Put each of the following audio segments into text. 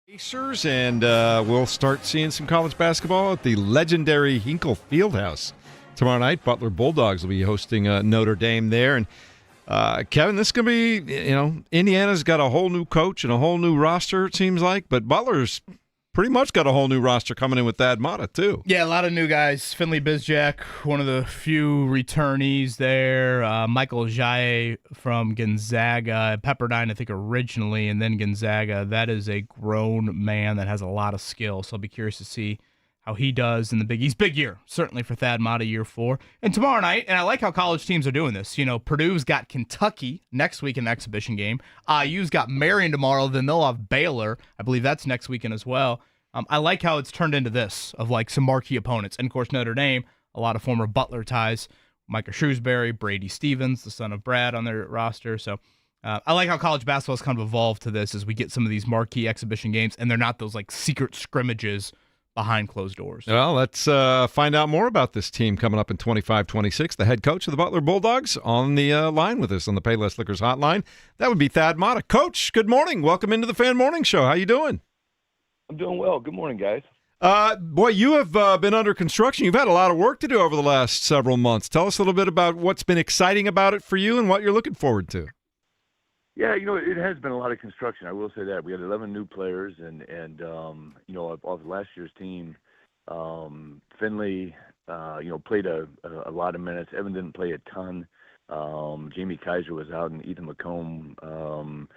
Pacers, and we'll start seeing some college basketball at the legendary Hinkle Fieldhouse tomorrow night. Butler Bulldogs will be hosting Notre Dame there. And Kevin, this is going to be, Indiana's got a whole new coach and a whole new roster, it seems like, but Butler's pretty much got a whole new roster coming in with Thad Matta, too. Yeah, a lot of new guys. Finley Bizjack, one of the few returnees there. Michael Jaye from Gonzaga. Pepperdine, I think, originally, and then Gonzaga. That is a grown man that has a lot of skill, so I'll be curious to see how he does in the Big East. Big year, certainly for Thad Matta, year 4. And tomorrow night, and I like how college teams are doing this. Purdue's got Kentucky next week in the exhibition game. IU's got Marion tomorrow, then they'll have Baylor. I believe that's next weekend as well. I like how it's turned into this, of like some marquee opponents. And, of course, Notre Dame, a lot of former Butler ties. Micah Shrewsbury, Brady Stevens, the son of Brad, on their roster. So I like how college basketball has kind of evolved to this as we get some of these marquee exhibition games, and they're not those like secret scrimmages behind closed doors. Well, let's find out more about this team coming up in 25-26. The head coach of the Butler Bulldogs on the line with us on the Payless Liquors hotline. That would be Thad Matta. Coach, good morning. Welcome into the Fan Morning Show. How you doing? I'm doing well. Good morning, guys. Boy, you have been under construction. You've had a lot of work to do over the last several months. Tell us a little bit about what's been exciting about it for you and what you're looking forward to. Yeah, it has been a lot of construction. I will say that. We had 11 new players, and off last year's team, Finley, played a lot of minutes. Evan didn't play a ton. Jamie Kaiser was out, and Ethan McComb,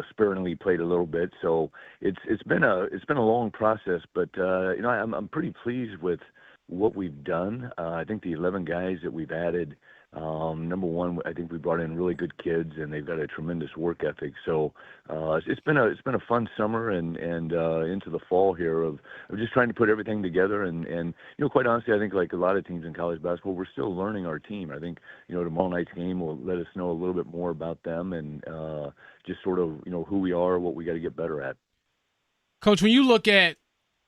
sparingly played a little bit. So it's been a long process, but I'm pretty pleased with what we've done. I think the 11 guys that we've added. Number one, I think we brought in really good kids, and they've got a tremendous work ethic. So it's been a fun summer and into the fall here of just trying to put everything together. And quite honestly, I think like a lot of teams in college basketball, we're still learning our team. I think tomorrow night's game will let us know a little bit more about them and just sort of who we are, what we got to get better at. Coach, when you look at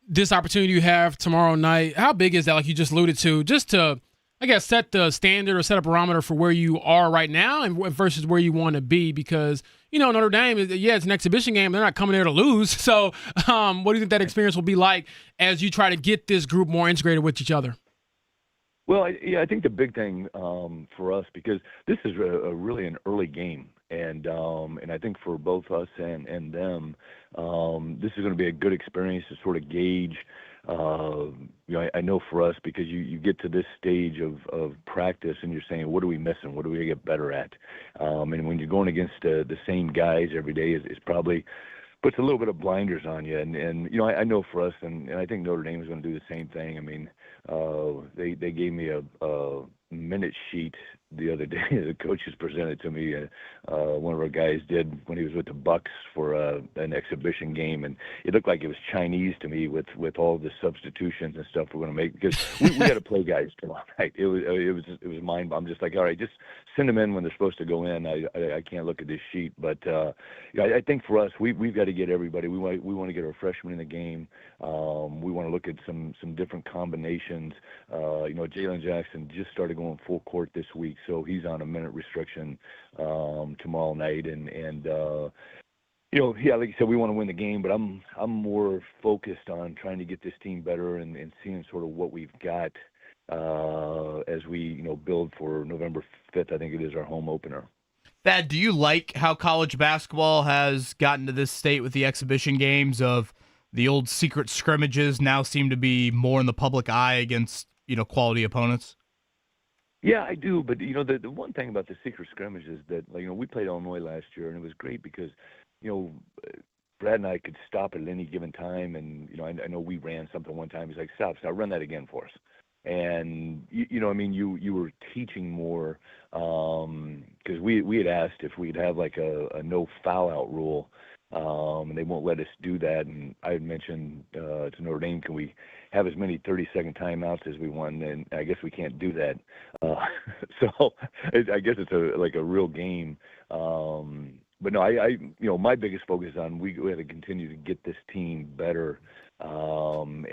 this opportunity you have tomorrow night, how big is that? Like you just alluded to, just to, I guess, set the standard or set a barometer for where you are right now and versus where you want to be, because, Notre Dame, it's an exhibition game. They're not coming there to lose. So what do you think that experience will be like as you try to get this group more integrated with each other? Well, I think the big thing for us, because this is really an early game, and I think for both us and them, this is going to be a good experience to sort of gauge. I know for us, because you get to this stage of practice and you're saying, what are we missing? What do we get better at? And when you're going against the same guys every day, it's probably puts a little bit of blinders on you. And I know for us, and I think Notre Dame is going to do the same thing. I mean, they gave me a minute sheet the other day. The coaches presented to me. One of our guys did when he was with the Bucks for an exhibition game, and it looked like it was Chinese to me with all the substitutions and stuff we're going to make, because we got to play guys tomorrow night. It was mind. I'm just like, all right, just send them in when they're supposed to go in. I can't look at this sheet, but I think for us, we've got to get everybody. We want to get our freshmen in the game. We want to look at some different combinations. Jalen Jackson just started going full court this week, so he's on a minute restriction tomorrow night. And like you said, we want to win the game, but I'm more focused on trying to get this team better and seeing sort of what we've got as we build for November 5th. I think it is our home opener. Thad, do you like how college basketball has gotten to this state with the exhibition games of the old secret scrimmages now seem to be more in the public eye against quality opponents? Yeah, I do. But, the one thing about the secret scrimmage is that, we played Illinois last year, and it was great because, Brad and I could stop at any given time. And, I know we ran something one time. He's like, stop, run that again for us. And, you were teaching more because we had asked if we'd have like a no foul out rule. And they won't let us do that. And I had mentioned to Notre Dame, can we have as many 30-second timeouts as we want? And I guess we can't do that. So I guess it's like a real game. but no, I my biggest focus is on we have to continue to get this team better. And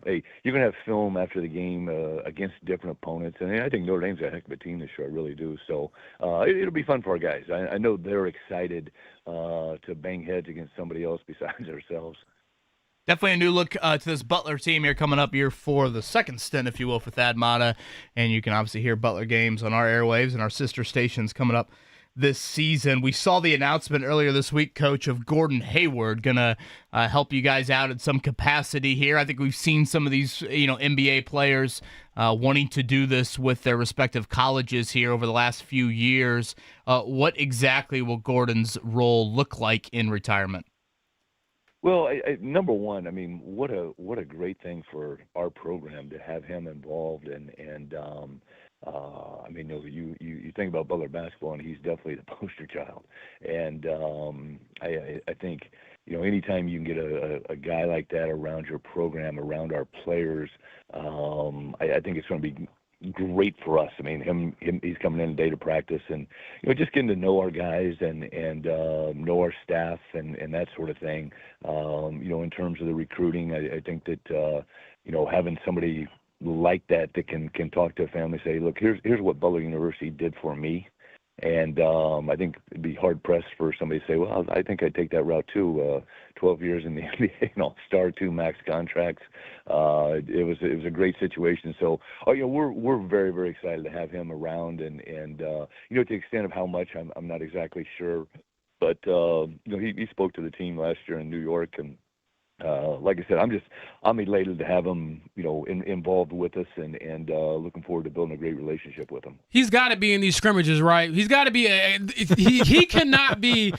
hey, you're gonna have film after the game against different opponents, and I think Notre Dame's a heck of a team this year. I really do. So it'll be fun for our guys. I know they're excited to bang heads against somebody else besides ourselves. Definitely a new look to this Butler team here coming up here for the second stint, if you will, for Thad Matta. And you can obviously hear Butler games on our airwaves and our sister stations coming up this season. We saw the announcement earlier this week, Coach, of Gordon Hayward going to help you guys out in some capacity here. I think we've seen some of these NBA players wanting to do this with their respective colleges here over the last few years. What exactly will Gordon's role look like in retirement? Well, number one, I mean, what a great thing for our program to have him involved, and I mean, you think about Butler basketball, and he's definitely the poster child. And I think anytime you can get a guy like that around your program, around our players, I think it's going to be great for us. I mean, he's coming in day to practice, and just getting to know our guys and know our staff and that sort of thing. In terms of the recruiting, I think that having somebody like that can talk to a family, say, look, here's what Butler University did for me. And I think it'd be hard pressed for somebody to say, well, I think I'd take that route too. 12 years in the NBA, star 2 max contracts. It was a great situation. So, we're very, very excited to have him around, and to the extent of how much, I'm not exactly sure, but he spoke to the team last year in New York, and like I said, I'm elated to have him, involved with us, and looking forward to building a great relationship with him. He's got to be in these scrimmages, right? He's got to be. He cannot be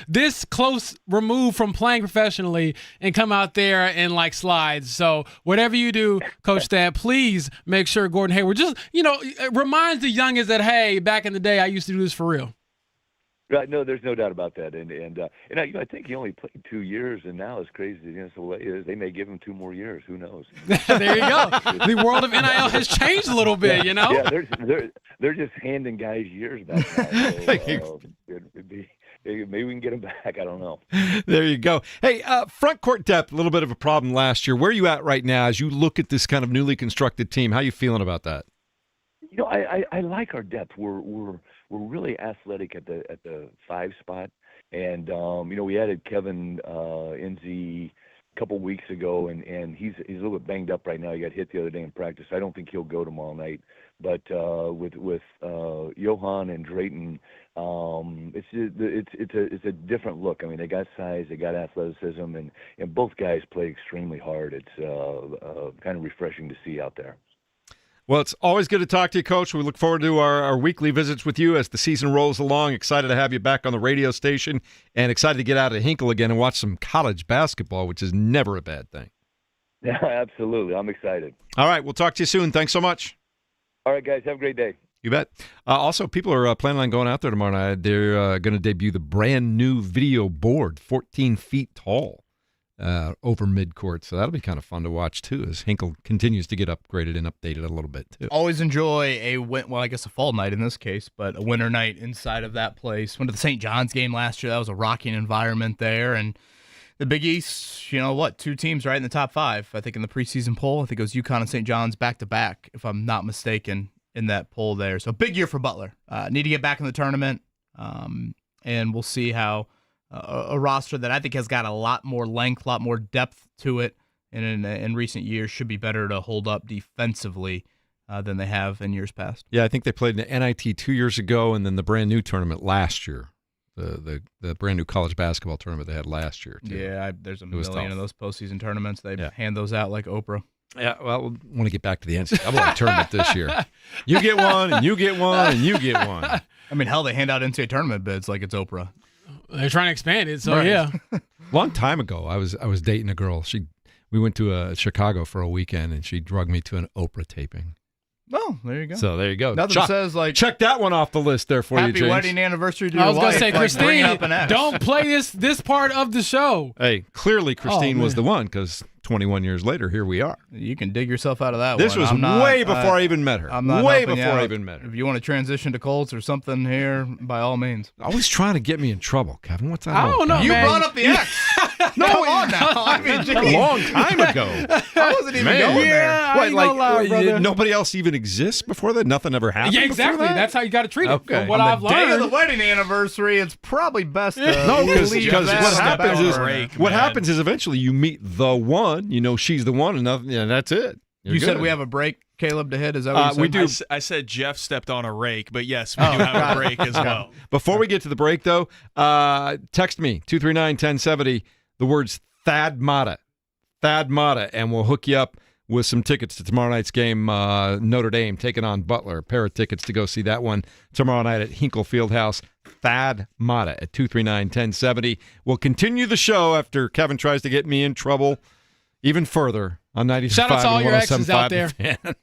this close removed from playing professionally and come out there and like slides. So whatever you do, Coach Thad, please make sure Gordon Hayward just reminds the youngest that, hey, back in the day, I used to do this for real. Right, no, there's no doubt about that, and I think he only played 2 years, and now as crazy as the NCAA is, they may give him 2 more years. Who knows? There you go. The world of NIL has changed a little bit, Yeah, they're just handing guys years back now. So, maybe we can get him back. I don't know. There you go. Hey, front court depth, a little bit of a problem last year. Where are you at right now as you look at this kind of newly constructed team? How are you feeling about that? I like our depth. We're really athletic at the 5 spot, and we added Kevin Enzi a couple weeks ago, and he's a little bit banged up right now. He got hit the other day in practice. I don't think he'll go tomorrow night. But with Johan and Drayton, it's a different look. I mean, they got size, they got athleticism, and both guys play extremely hard. It's kind of refreshing to see out there. Well, it's always good to talk to you, Coach. We look forward to our weekly visits with you as the season rolls along. Excited to have you back on the radio station, and excited to get out of Hinkle again and watch some college basketball, which is never a bad thing. Yeah, absolutely. I'm excited. All right, we'll talk to you soon. Thanks so much. All right, guys. Have a great day. You bet. Also, people are planning on going out there tomorrow night. They're going to debut the brand new video board, 14 feet tall, over midcourt. So that'll be kind of fun to watch, too, as Hinkle continues to get upgraded and updated a little bit, too. Always enjoy a fall night in this case, but a winter night inside of that place. Went to the St. John's game last year. That was a rocking environment there. And the Big East, 2 teams right in the top 5. I think in the preseason poll, I think it was UConn and St. John's back-to-back, if I'm not mistaken, in that poll there. So big year for Butler. Need to get back in the tournament, and we'll see how a roster that I think has got a lot more length, a lot more depth to it, and in recent years should be better to hold up defensively than they have in years past. Yeah, I think they played in the NIT 2 years ago, and then the brand new tournament last year, the brand new college basketball tournament they had last year, too. Yeah, there's a million of those postseason tournaments. They hand those out like Oprah. Yeah, well, we want to get back to the NCAA tournament this year. You get one, and you get one, and you get one. I mean, hell, they hand out NCAA tournament bids like it's Oprah. They're trying to expand it, so right. Yeah. Long time ago, I was dating a girl. We went to Chicago for a weekend, and she drugged me to an Oprah taping. Oh, there you go. So there you go. Nothing says like check that one off the list there for you, happy James. wedding anniversary to I your was gonna wife. say, like Christine, bringing up an ex. don't play this part of the show. Hey, clearly Christine was man. the one because 21 years later, here we are. You can dig yourself out of that This one. was I'm not- way before I even met her. I'm not way helping you before I out. even met her. If you want to transition to Colts or something here, by all means. Always trying to get me in trouble, Kevin. What's that? I all don't know, about? You man. brought up the ex. No, come on now. I mean, A geez. long time ago. I wasn't even Man. going there. Yeah, I What, ain't gonna lie, brother. nobody else even exists before that? Nothing ever happened Yeah, before exactly. that? That's how you got to treat it. Okay. From what On I've the day of the learned. wedding anniversary, it's probably best to No, because leave what that on the happens back is burner. what happens is eventually you meet the one. You know she's the one, and nothing, yeah, that's it. You're You said good. we have a break, Caleb, to hit. Is that what you said? we do. I said Jeff stepped on a rake, but yes, we do have a break as well. Before we get to the break, though, text me 239-1070 the words Thad Matta, and we'll hook you up with some tickets to tomorrow night's game. Notre Dame taking on Butler. A pair of tickets to go see that one tomorrow night at Hinkle Fieldhouse. Thad Matta at 239-1070. We'll continue the show after Kevin tries to get me in trouble even further on 96.5 Shout out to all your exes out there. The Fan.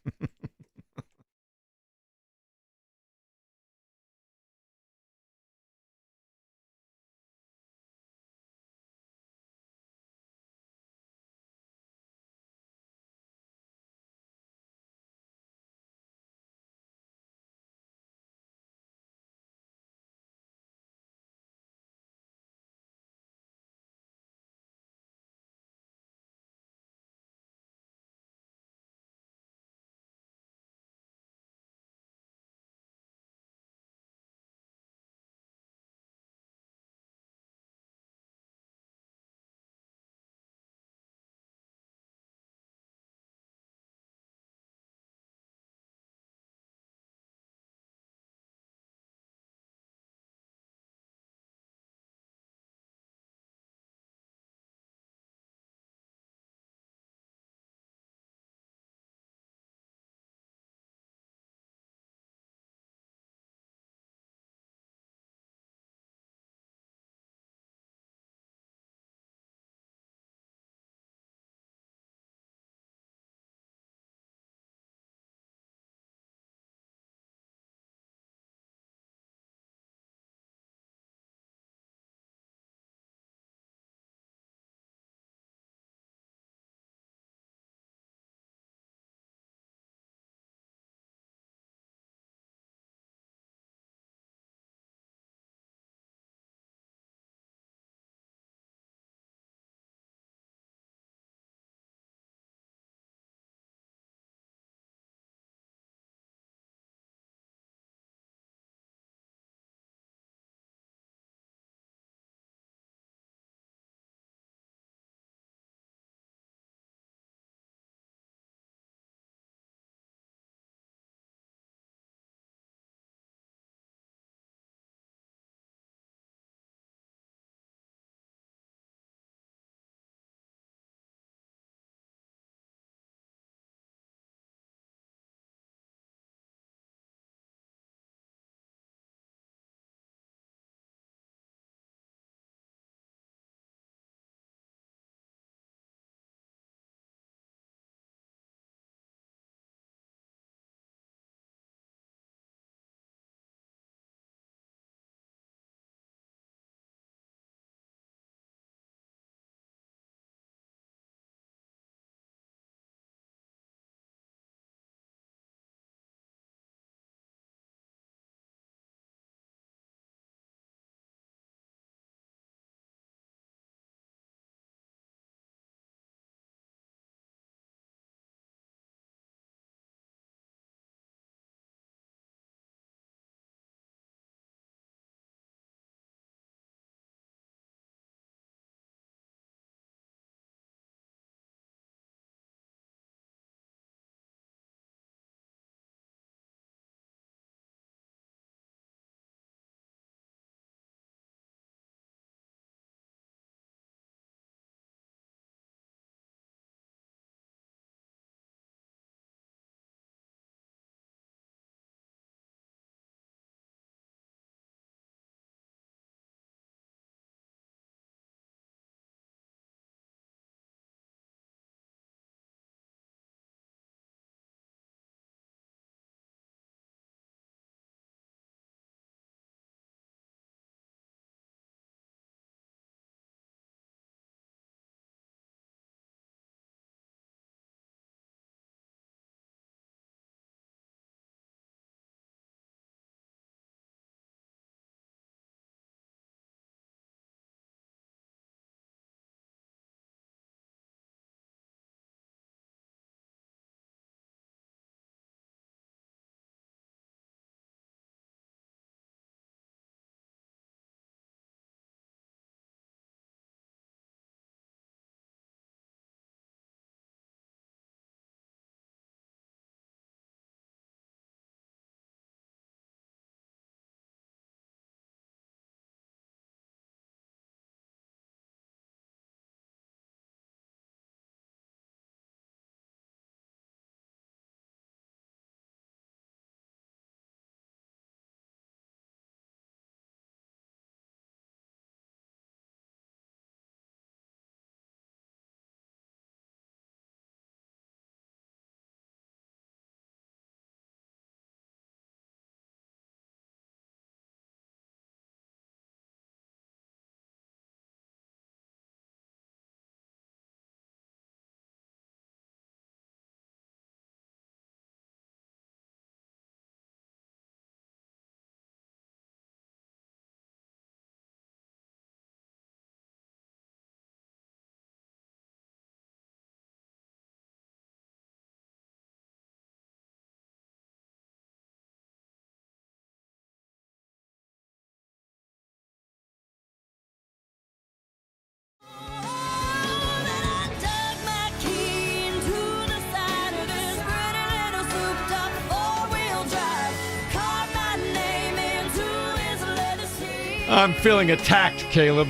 I'm feeling attacked, Caleb.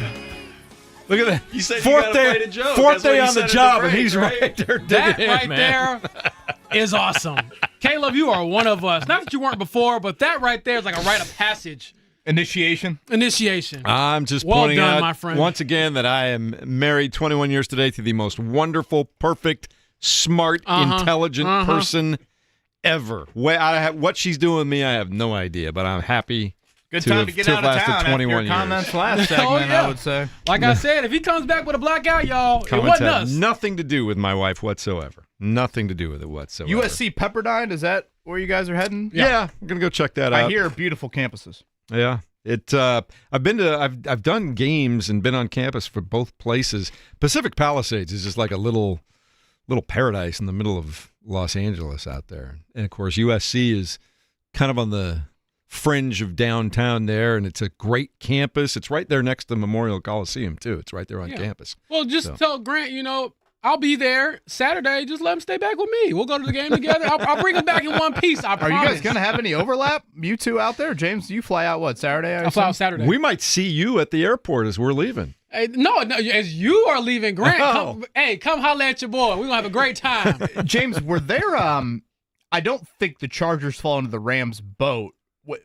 Look at that. You said fourth you gotta day, fight a joke. fourth That's why day you on the said it to job, break, and he's right? right there digging That in, right man. there is awesome. Caleb, you are one of us. Not that you weren't before, but that right there is like a rite of passage. Initiation. I'm just Well pointing done, out my friend. once again that I am married 21 years today to the most wonderful, perfect, smart, intelligent person ever. What she's doing with me, I have no idea, but I'm happy. Good time to get out of town after your comments last segment, I would say. Like I said, if he comes back with a blackout, y'all, it Comments wasn't have us. nothing to do with my wife whatsoever. Nothing to do with it whatsoever. USC Pepperdine, is that where you guys are heading? Yeah, I'm gonna go check that out. I hear beautiful campuses. Yeah. I've done games and been on campus for both places. Pacific Palisades is just like a little paradise in the middle of Los Angeles out there. And of course USC is kind of on the fringe of downtown there, and it's a great campus. It's right there next to Memorial Coliseum too. It's right there on campus. Well, just tell Grant, I'll be there Saturday. Just let him stay back with me. We'll go to the game together. I'll bring him back in one piece. I promise. Are you guys going to have any overlap? You two out there? James, you fly out what, Saturday? I'll fly out Saturday. We might see you at the airport as we're leaving. Hey, no, as you are leaving, Grant, come holler at your boy. We're going to have a great time. James, were there, I don't think the Chargers fall into the Rams boat.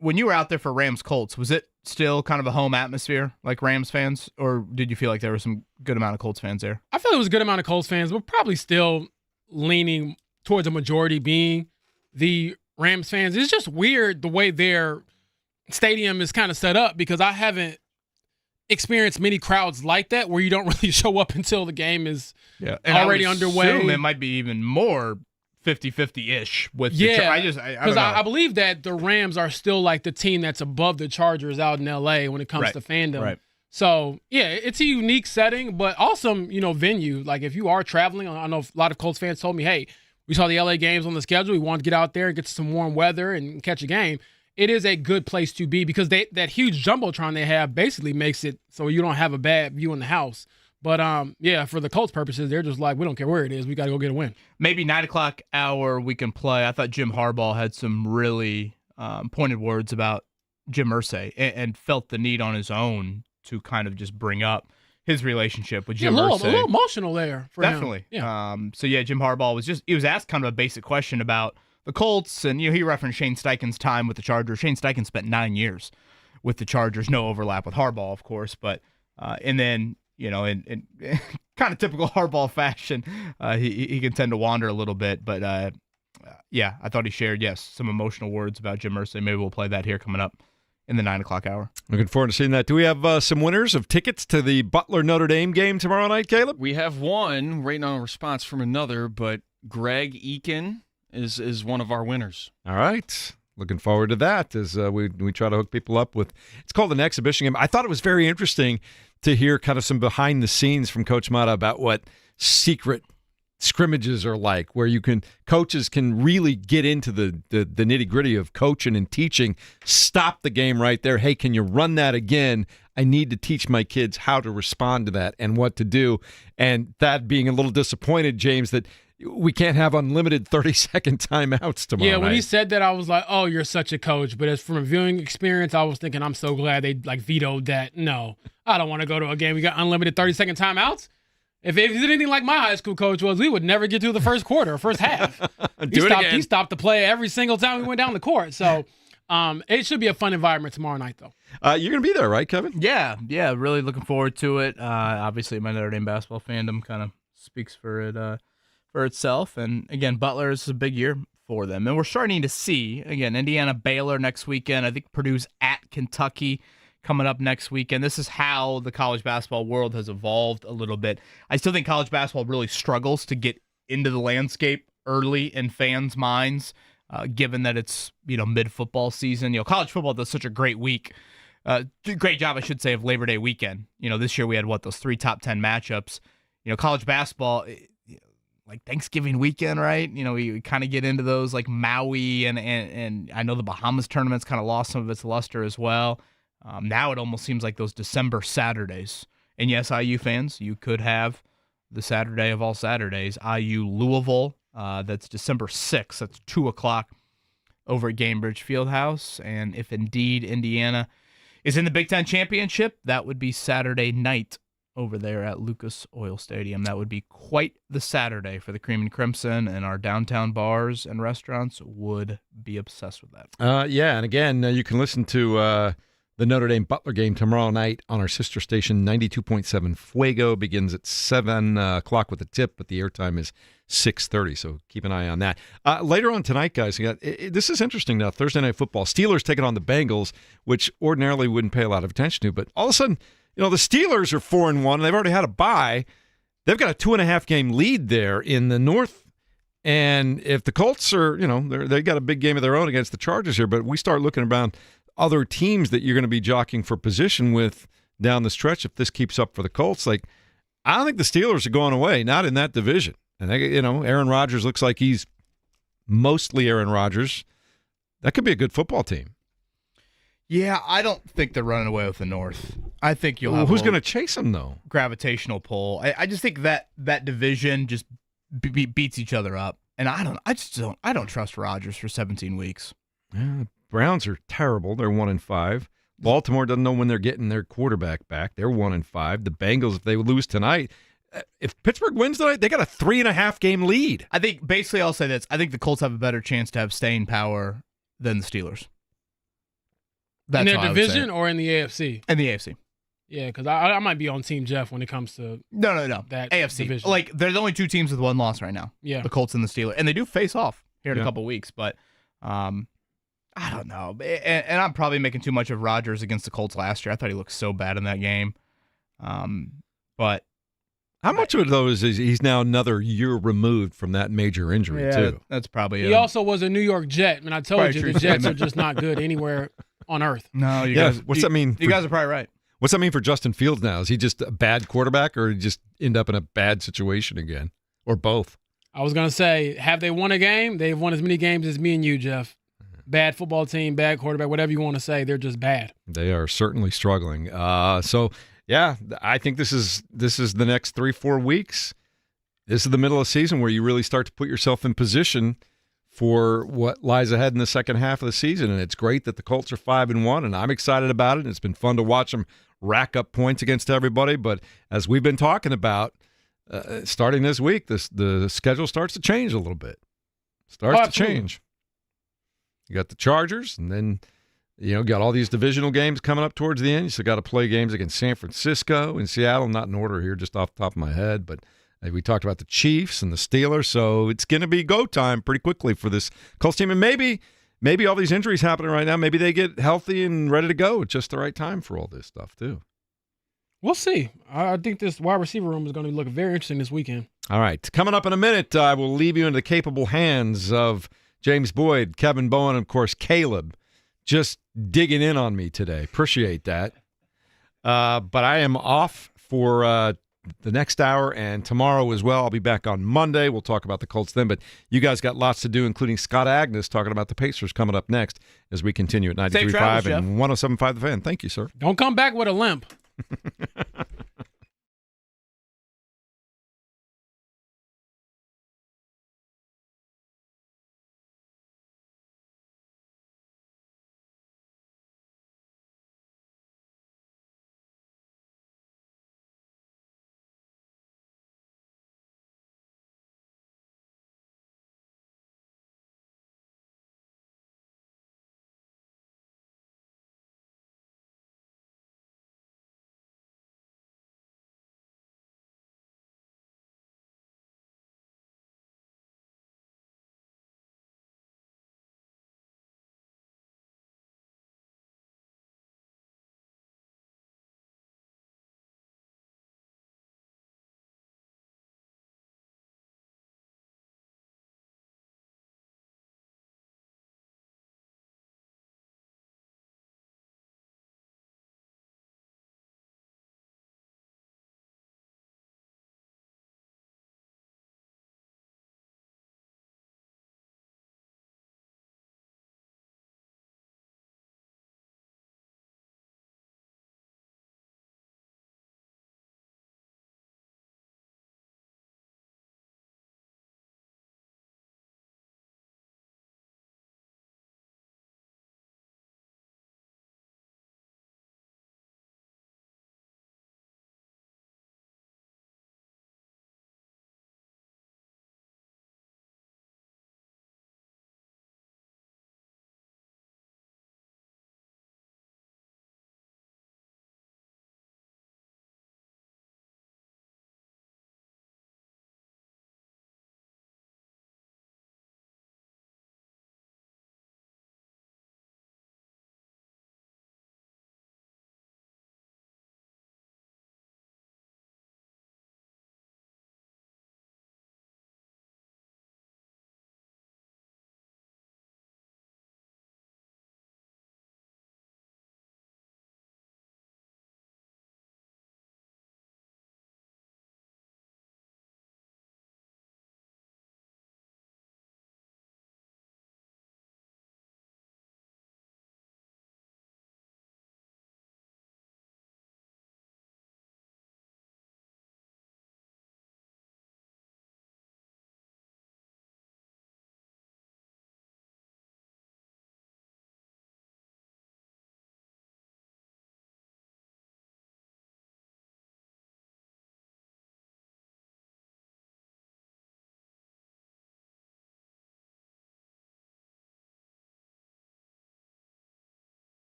When you were out there for Rams Colts, was it still kind of a home atmosphere like Rams fans, or did you feel like there was some good amount of Colts fans there? I feel it was a good amount of Colts fans, but probably still leaning towards a majority being the Rams fans. It's just weird the way their stadium is kind of set up because I haven't experienced many crowds like that where you don't really show up until the game is already underway. It might be even more 50-50-ish with I believe that the Rams are still like the team that's above the Chargers out in LA when it comes to fandom. Right. So yeah, it's a unique setting, but awesome, venue. Like if you are traveling, I know a lot of Colts fans told me, hey, we saw the LA games on the schedule. We wanted to get out there and get some warm weather and catch a game. It is a good place to be because that huge jumbotron they have basically makes it so you don't have a bad view in the house. But, for the Colts purposes, they're just like, we don't care where it is. We got to go get a win. Maybe 9 o'clock hour we can play. I thought Jim Harbaugh had some really pointed words about Jim Irsay and felt the need on his own to kind of just bring up his relationship with Jim Irsay. A little emotional there for Definitely. him. Yeah. Jim Harbaugh he was asked kind of a basic question about the Colts, and he referenced Shane Steichen's time with the Chargers. Shane Steichen spent 9 years with the Chargers. No overlap with Harbaugh, of course, but and then in kind of typical Harbaugh fashion, he can tend to wander a little bit. But, I thought he shared, some emotional words about Jim Irsay. Maybe we'll play that here coming up in the 9 o'clock hour. Looking forward to seeing that. Do we have some winners of tickets to the Butler-Notre Dame game tomorrow night, Caleb? We have one, waiting on a response from another, but Greg Eakin is one of our winners. All right. Looking forward to that as we try to hook people up with. It's called an exhibition game. I thought it was very interesting to hear kind of some behind the scenes from Coach Mata about what secret scrimmages are like, where coaches can really get into the nitty gritty of coaching and teaching. Stop the game right there. Hey, can you run that again? I need to teach my kids how to respond to that and what to do. And that being a little disappointed, James, that we can't have unlimited 30-second timeouts tomorrow night. When he said that, I was like, oh, you're such a coach. But as from a viewing experience, I was thinking, I'm so glad they vetoed that. No, I don't want to go to a game. We got unlimited 30-second timeouts. If it was anything like my high school coach was, we would never get through the first quarter or first half. He stopped the play every single time we went down the court. So it should be a fun environment tomorrow night, though. You're going to be there, right, Kevin? Yeah, really looking forward to it. Obviously, my Notre Dame basketball fandom kind of speaks for itself. And again, Butler is a big year for them. And we're starting to see, again, Indiana, Baylor next weekend. I think Purdue's at Kentucky coming up next weekend. This is how the college basketball world has evolved a little bit. I still think college basketball really struggles to get into the landscape early in fans' minds, given that it's mid-football season. College football does such a great great job, I should say, of Labor Day weekend. This year we had those 3 top 10 matchups. College basketball, like Thanksgiving weekend, right? We kind of get into those like Maui and I know the Bahamas tournament's kind of lost some of its luster as well. Now it almost seems like those December Saturdays. And yes, IU fans, you could have the Saturday of all Saturdays, IU Louisville. That's December 6th. That's 2 o'clock over at Gainbridge Fieldhouse. And if indeed Indiana is in the Big Ten Championship. That would be Saturday night over there at Lucas Oil Stadium. That would be quite the Saturday for the Cream and Crimson, and our downtown bars and restaurants would be obsessed with that. Yeah, and again, you can listen to the Notre Dame Butler game tomorrow night on our sister station, 92.7 Fuego. Begins at 7 o'clock with the tip, but the airtime is 6:30, so keep an eye on that. Later on tonight, guys, this is interesting now, Thursday Night Football. Steelers taking on the Bengals, which ordinarily wouldn't pay a lot of attention to, but all of a sudden, the Steelers are 4-1, and they've already had a bye. They've got a 2.5-game lead there in the North. And if the Colts are, they got a big game of their own against the Chargers here, but we start looking around other teams that you're going to be jockeying for position with down the stretch if this keeps up for the Colts. I don't think the Steelers are going away, not in that division. And Aaron Rodgers looks like he's mostly Aaron Rodgers. That could be a good football team. Yeah, I don't think they're running away with the North. I think you'll have who's going to chase them though? Gravitational pull. I just think that division just beats each other up, and I don't trust Rodgers for 17 weeks. Yeah, the Browns are terrible. They're 1-5. Baltimore doesn't know when they're getting their quarterback back. They're 1-5. The Bengals, if they lose tonight, if Pittsburgh wins tonight, they got a 3.5-game lead. I think basically I'll say this: I think the Colts have a better chance to have staying power than the Steelers. In their division or in the AFC? In the AFC. Yeah, because I might be on Team Jeff when it comes to no that AFC division. They're the only two teams with one loss right now. Yeah, the Colts and the Steelers, and they do face off here in a couple weeks. But I don't know, and I'm probably making too much of Rodgers against the Colts last year. I thought he looked so bad in that game. But how much of it though is he's now another year removed from that major injury too? That's probably. He also was a New York Jet, and I told you the Jets are just not good anywhere on earth. No, you guys. What's that mean? You guys are probably right. What's that mean for Justin Fields now? Is he just a bad quarterback, or just end up in a bad situation again, or both? I was gonna say, have they won a game? They've won as many games as me and you, Jeff. Bad football team, bad quarterback, whatever you want to say. They're just bad. They are certainly struggling. So yeah, I think this is the next 3-4 weeks. This is the middle of the season where you really start to put yourself in position for what lies ahead in the second half of the season. And it's great that the Colts are 5-1, and I'm excited about it. It's been fun to watch them rack up points against everybody. But as we've been talking about, starting this week, the schedule starts to change a little bit. To change. You got the Chargers, and then got all these divisional games coming up towards the end. You still got to play games against San Francisco and Seattle, not in order here, just off the top of my head, but we talked about the Chiefs and the Steelers, so it's going to be go time pretty quickly for this Colts team. And maybe all these injuries happening right now, maybe they get healthy and ready to go at just the right time for all this stuff too. We'll see. I think this wide receiver room is going to look very interesting this weekend. All right, coming up in a minute, I will leave you into the capable hands of James Boyd, Kevin Bowen, and of course Caleb, just digging in on me today. Appreciate that. But I am off for the next hour and tomorrow as well. I'll be back on Monday. We'll talk about the Colts then. But you guys got lots to do, including Scott Agnes talking about the Pacers coming up next as we continue at 93.5 and 107.5 The Fan. Thank you, sir. Don't come back with a limp.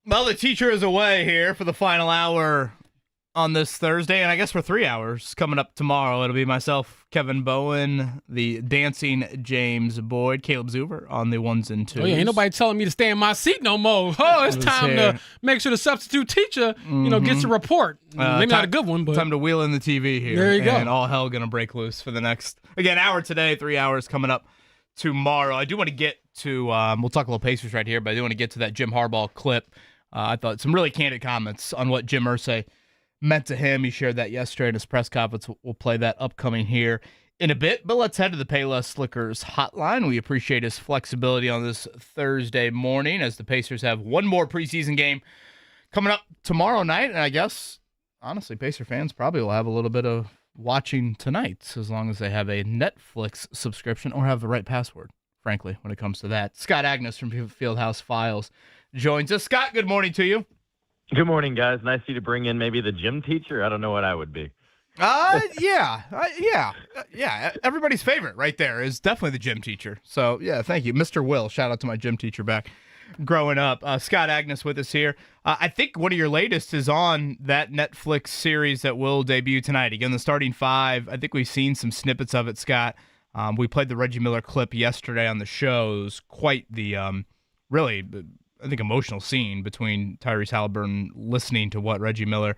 Well, the teacher is away here for the final hour on this Thursday, and I guess for 3 hours coming up tomorrow. It'll be myself, Kevin Bowen, the dancing James Boyd, Caleb Zuber on the ones and twos. Oh, yeah, ain't nobody telling me to stay in my seat no more. Oh, it's time here. to make sure the substitute teacher, gets a report. Maybe not a good one, but time to wheel in the TV here. There you go. And all hell gonna break loose for the next, again, hour today, 3 hours coming up tomorrow. I do want to get to, we'll talk a little Pacers right here, but I do want to get to that Jim Harbaugh clip. I thought some really candid comments on what Jim Irsay meant to him. He shared that yesterday in his press conference. We'll play that upcoming here in a bit, but let's head to the Payless Slickers hotline. We appreciate his flexibility on this Thursday morning as the Pacers have one more preseason game coming up tomorrow night, and I guess, honestly, Pacer fans probably will have a little bit of watching tonight as long as they have a Netflix subscription or have the right password, frankly, when it comes to that. Scott Agnes from Fieldhouse Files joins us. Scott, good morning to you. Good morning, guys. Nice of you to bring in maybe the gym teacher. I don't know what I would be. Yeah. Everybody's favorite right there is definitely the gym teacher. So, yeah, thank you. Mr. Will, shout out to my gym teacher back growing up. Scott Agnes with us here. I think one of your latest is on that Netflix series that will debut tonight. Again, the starting five. I think we've seen some snippets of it, Scott. We played the Reggie Miller clip yesterday on the show. It was quite the, really, I think, emotional scene between Tyrese Halliburton listening to what Reggie Miller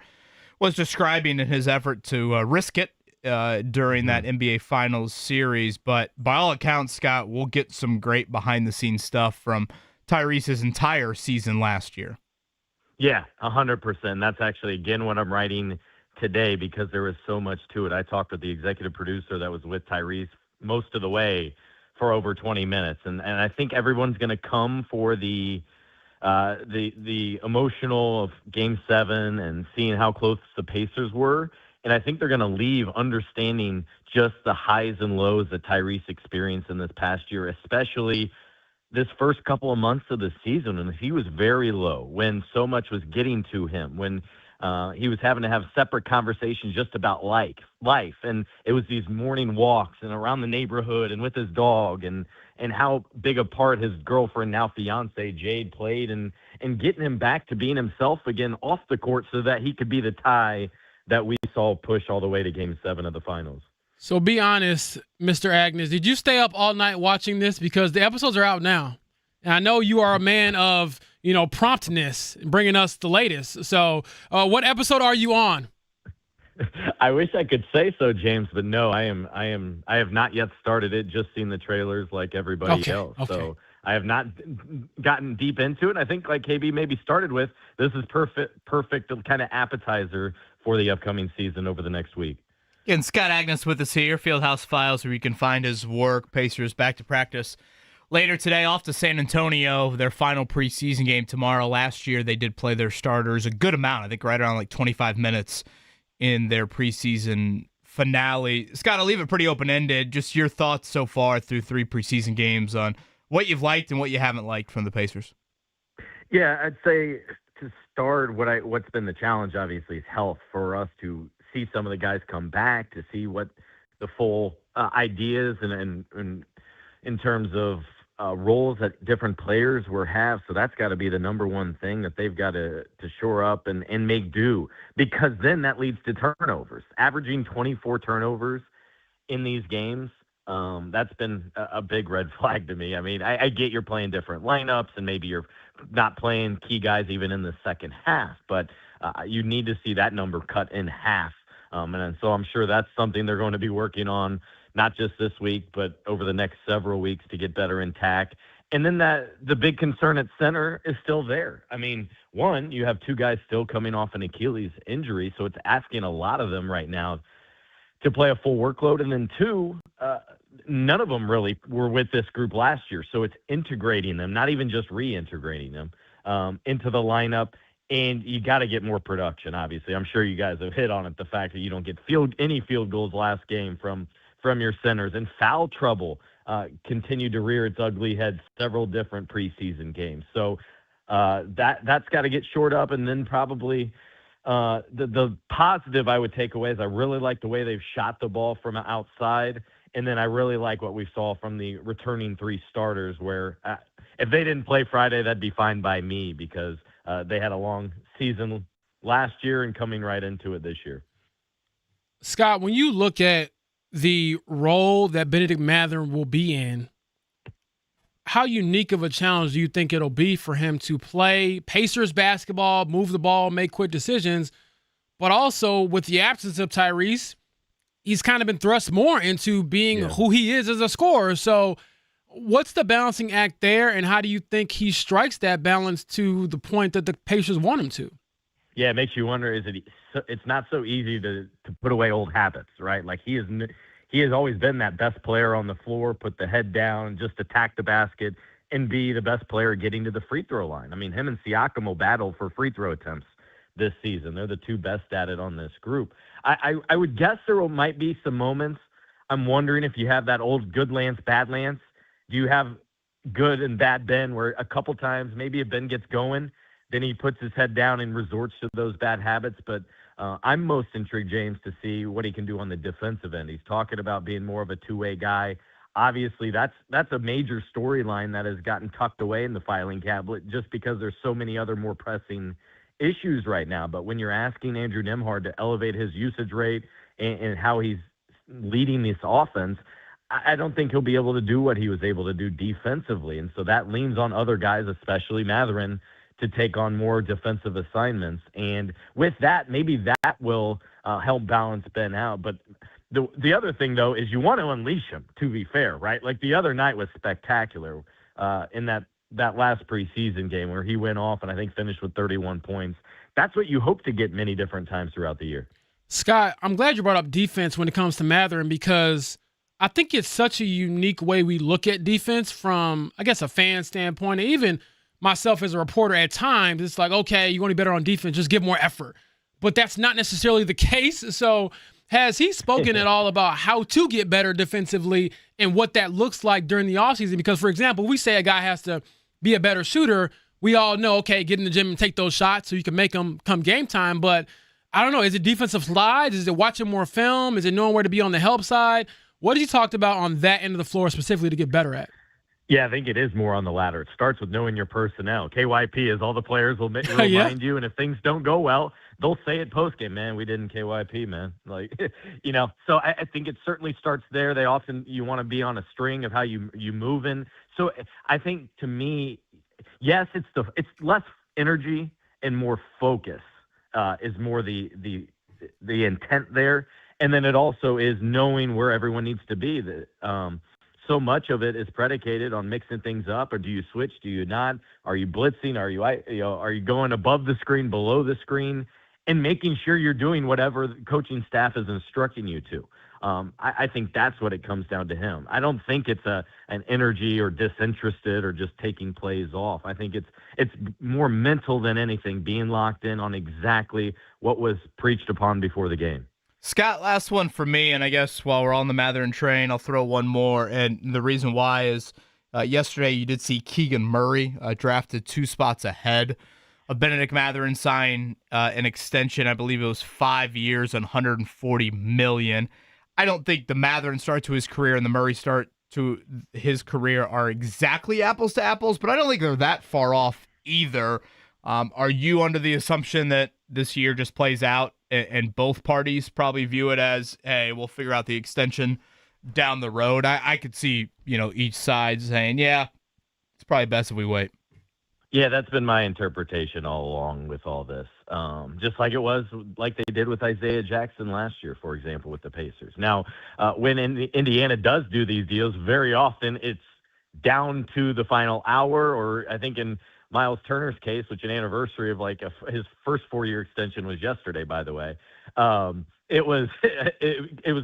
was describing in his effort to risk it during that NBA Finals series. But by all accounts, Scott, we'll get some great behind-the-scenes stuff from Tyrese's entire season last year. Yeah, 100%. That's actually, again, what I'm writing today because there was so much to it. I talked with the executive producer that was with Tyrese most of the way for over 20 minutes. And I think everyone's going to come for the emotional of Game 7 and seeing how close the Pacers were. And I think they're going to leave understanding just the highs and lows that Tyrese experienced in this past year, especially this first couple of months of the season. And he was very low when so much was getting to him, when he was having to have separate conversations just about life. And it was these morning walks and around the neighborhood and with his dog and how big a part his girlfriend, now fiance, Jade, played and getting him back to being himself again off the court so that he could be the tie that we saw push all the way to Game 7 of the finals. So be honest, Mr. Agnes, did you stay up all night watching this? Because the episodes are out now. And I know you are a man of, promptness, bringing us the latest. So what episode are you on? I wish I could say so, James, but no, I have not yet started it, just seen the trailers like everybody else. Okay. So I have not gotten deep into it. I think like KB maybe started with, this is perfect kind of appetizer for the upcoming season over the next week. And Scott Agnes with us here, Fieldhouse Files, where you can find his work. Pacers back to practice later today, off to San Antonio, their final preseason game tomorrow. Last year, they did play their starters a good amount, I think right around like 25 minutes in their preseason finale. Scott, I'll leave it pretty open-ended. Just your thoughts so far through 3 preseason games on what you've liked and what you haven't liked from the Pacers. Yeah, I'd say to start, what's been the challenge, obviously, is health for us to see some of the guys come back, to see what the full ideas and in terms of roles that different players will have. So that's got to be the number one thing that they've got to shore up and make do, because then that leads to turnovers. Averaging 24 turnovers in these games, that's been a big red flag to me. I mean, I get you're playing different lineups and maybe you're not playing key guys even in the second half, but you need to see that number cut in half. And so I'm sure that's something they're going to be working on, not just this week, but over the next several weeks to get better intact. And then the big concern at center is still there. I mean, one, you have 2 guys still coming off an Achilles injury, so it's asking a lot of them right now to play a full workload. And then 2, none of them really were with this group last year, so it's integrating them, not even just reintegrating them into the lineup. And you got to get more production, obviously. I'm sure you guys have hit on it, the fact that you don't get any field goals last game from your centers. And foul trouble continued to rear its ugly head several different preseason games. So that's got to get shored up. And then probably the positive I would take away is I really like the way they've shot the ball from outside. And then I really like what we saw from the returning 3 starters, where if they didn't play Friday, that'd be fine by me, because they had a long season last year and coming right into it this year. Scott, when you look at the role that Benedict Mathurin will be in, how unique of a challenge do you think it'll be for him to play Pacers basketball, move the ball, make quick decisions, but also with the absence of Tyrese, he's kind of been thrust more into being who he is as a scorer. So what's the balancing act there, and how do you think he strikes that balance to the point that the Pacers want him to? Yeah, it makes you wonder, it's not so easy to put away old habits, right? Like he has always been that best player on the floor, put the head down, just attack the basket, and be the best player getting to the free throw line. I mean, him and Siakam will battle for free throw attempts this season. They're the two best at it on this group. I would guess there might be some moments. I'm wondering if you have that old good Lance, bad Lance. Do you have good and bad Ben, where a couple times maybe if Ben gets going, then he puts his head down and resorts to those bad habits. But I'm most intrigued, James, to see what he can do on the defensive end. He's talking about being more of a two-way guy. Obviously, that's a major storyline that has gotten tucked away in the filing cabinet just because there's so many other more pressing issues right now. But when you're asking Andrew Nembhard to elevate his usage rate and how he's leading this offense, I don't think he'll be able to do what he was able to do defensively. And so that leans on other guys, especially Mathurin, to take on more defensive assignments. And with that, maybe that will help balance Ben out. But the other thing, though, is you want to unleash him, to be fair, right? Like the other night was spectacular in that last preseason game where he went off and I think finished with 31 points. That's what you hope to get many different times throughout the year. Scott, I'm glad you brought up defense when it comes to Mathurin, because I think it's such a unique way we look at defense from, I guess, a fan standpoint. And even myself as a reporter, at times, it's like, okay, you want to be better on defense, just give more effort. But that's not necessarily the case. So has he spoken at all about how to get better defensively and what that looks like during the offseason? Because, for example, we say a guy has to be a better shooter. We all know, okay, get in the gym and take those shots so you can make them come game time. But I don't know, is it defensive slides? Is it watching more film? Is it knowing where to be on the help side? What have you talked about on that end of the floor specifically to get better at? Yeah, I think it is more on the latter. It starts with knowing your personnel. KYP is all the players will remind you, and if things don't go well, they'll say it postgame, man, we didn't KYP, man. Like, so I think it certainly starts there. You want to be on a string of how you move in. So I think, to me, yes, it's less energy and more focus is more the intent there. And then it also is knowing where everyone needs to be. So much of it is predicated on mixing things up. Or do you switch? Do you not? Are you blitzing? Are you going above the screen, below the screen, and making sure you're doing whatever the coaching staff is instructing you to? I think that's what it comes down to him. I don't think it's an energy or disinterested or just taking plays off. I think it's more mental than anything, being locked in on exactly what was preached upon before the game. Scott, last one for me, and I guess while we're on the Mathurin train, I'll throw one more. And the reason why is yesterday you did see Keegan Murray drafted 2 spots ahead of Benedict Mathurin sign an extension. I believe it was 5 years and $140 million. I don't think the Mathurin start to his career and the Murray start to his career are exactly apples to apples, but I don't think they're that far off either. Are you under the assumption that this year just plays out and both parties probably view it as, hey, we'll figure out the extension down the road? I could see, each side saying, yeah, it's probably best if we wait. Yeah, that's been my interpretation all along with all this. Just like it was, like they did with Isaiah Jackson last year, for example, with the Pacers. Now, when Indiana does do these deals, very often it's down to the final hour, or I think in Miles Turner's case, which an anniversary of his first 4-year extension was yesterday, by the way. It was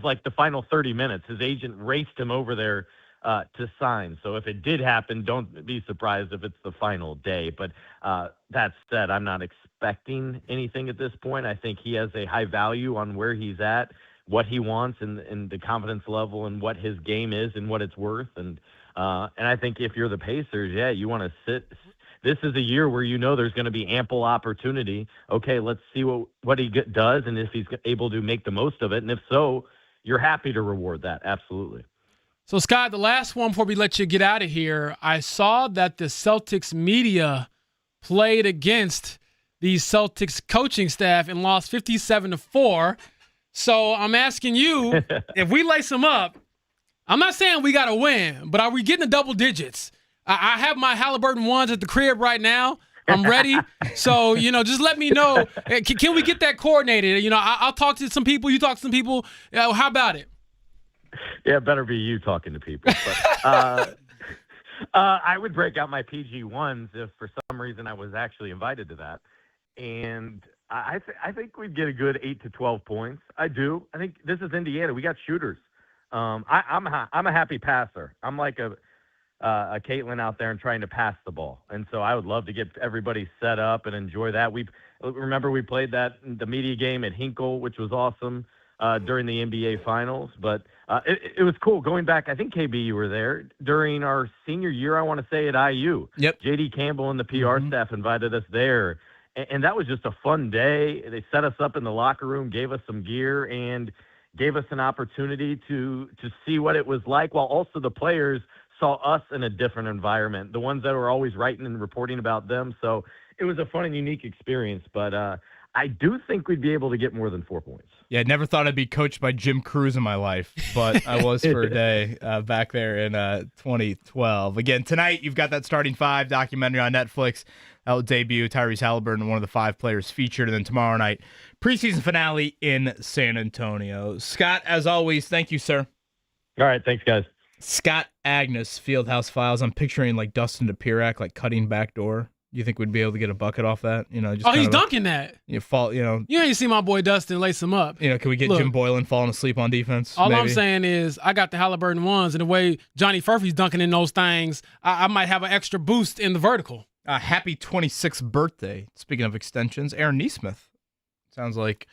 like the final 30 minutes. His agent raced him over there to sign. So if it did happen, don't be surprised if it's the final day. But that said, I'm not expecting anything at this point. I think he has a high value on where he's at, what he wants, and the confidence level and what his game is and what it's worth. And I think if you're the Pacers, yeah, you want to sit. This is a year where there's going to be ample opportunity. Okay, let's see what he does and if he's able to make the most of it. And if so, you're happy to reward that. Absolutely. So, Scott, the last one before we let you get out of here, I saw that the Celtics media played against the Celtics coaching staff and lost 57-4. So I'm asking you, if we lace them up, I'm not saying we got to win, but are we getting the double digits? I have my Halliburton ones at the crib right now. I'm ready. So, just let me know. Can we get that coordinated? I'll talk to some people. You talk to some people. How about it? Yeah, it better be you talking to people. But, I would break out my PG ones if for some reason I was actually invited to that. And I think we'd get a good 8 to 12 points. I do. I think this is Indiana. We got shooters. I'm a happy passer. I'm like a Caitlin out there and trying to pass the ball. And so I would love to get everybody set up and enjoy that. Remember we played the media game at Hinkle, which was awesome during the NBA Finals. But it was cool going back. I think KB, you were there during our senior year. I want to say at IU. Yep. JD Campbell and the PR staff invited us there, and that was just a fun day. They set us up in the locker room, gave us some gear, and gave us an opportunity to see what it was like, while also the players saw us in a different environment, the ones that were always writing and reporting about them. So it was a fun and unique experience, but I do think we'd be able to get more than 4 points. Yeah, I never thought I'd be coached by Jim Cruz in my life, but I was for a day back there in 2012. Again, tonight you've got that Starting Five documentary on Netflix. That will debut Tyrese Halliburton, one of the 5 players featured. And then tomorrow night, preseason finale in San Antonio. Scott, as always, thank you, sir. All right, thanks, guys. Scott Agnes, Fieldhouse Files. I'm picturing like Dustin DePirac, like cutting back door. You think we'd be able to get a bucket off that? He's dunking that. You ain't see my boy Dustin lace him up. Can we get Jim Boylan falling asleep on defense? All maybe? I'm saying is I got the Halliburton ones, and the way Johnny Furphy's dunking in those things, I might have an extra boost in the vertical. Happy 26th birthday. Speaking of extensions, Aaron Nesmith. Sounds like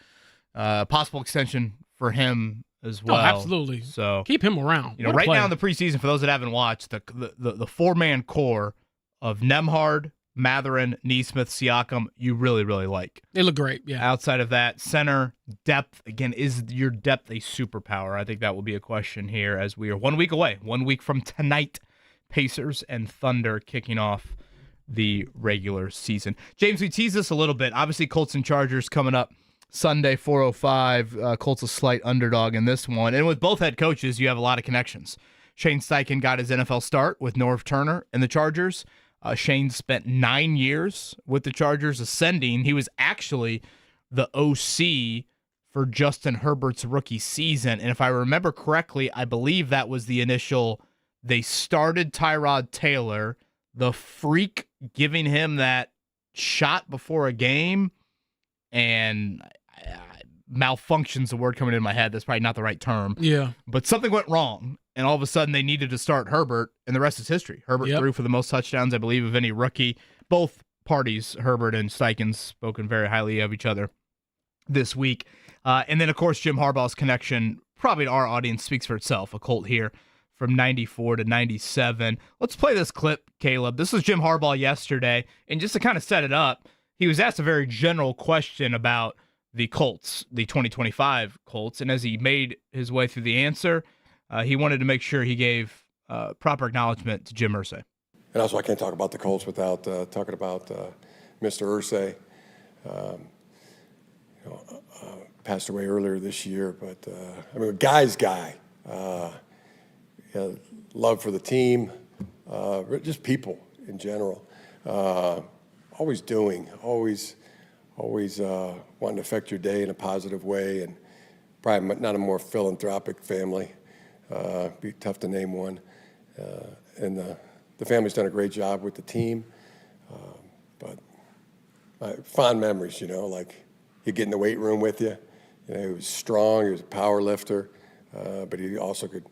a possible extension for him as well. Oh, absolutely. So keep him around. Right now in the preseason, for those that haven't watched, the 4-man core of Nemhard, Matherin, Nesmith, Siakam, you really, really like. They look great, yeah. Outside of that, center depth, again, is your depth a superpower? I think that will be a question here as we are 1 week away. 1 week from tonight, Pacers and Thunder kicking off the regular season. James, we teased this a little bit. Obviously, Colts and Chargers coming up Sunday, 4:05. Colts a slight underdog in this one. And with both head coaches, you have a lot of connections. Shane Steichen got his NFL start with Norv Turner and the Chargers. Shane spent 9 years with the Chargers ascending. He was actually the OC for Justin Herbert's rookie season. And if I remember correctly, I believe that was the initial, they started Tyrod Taylor, the freak giving him that shot before a game, and malfunction's the word coming in my head. That's probably not the right term. Yeah. But something went wrong, and all of a sudden they needed to start Herbert, and the rest is history. Herbert threw for the most touchdowns, I believe, of any rookie. Both parties, Herbert and Steichen, spoken very highly of each other this week. And then, of course, Jim Harbaugh's connection, probably to our audience, speaks for itself. A Colt here from 94 to 97. Let's play this clip, Caleb. This was Jim Harbaugh yesterday, and just to kind of set it up, he was asked a very general question about the Colts, the 2025 Colts, and as he made his way through the answer, he wanted to make sure he gave proper acknowledgement to Jim Irsay. And also, I can't talk about the Colts without talking about Mr. Irsay. Passed away earlier this year, but a guy's guy. Love for the team, just people in general. Always wanting to affect your day in a positive way, and probably not a more philanthropic family. Be tough to name one. And the family's done a great job with the team. But fond memories, like he'd get in the weight room with you. He was strong. He was a power lifter, but he also could,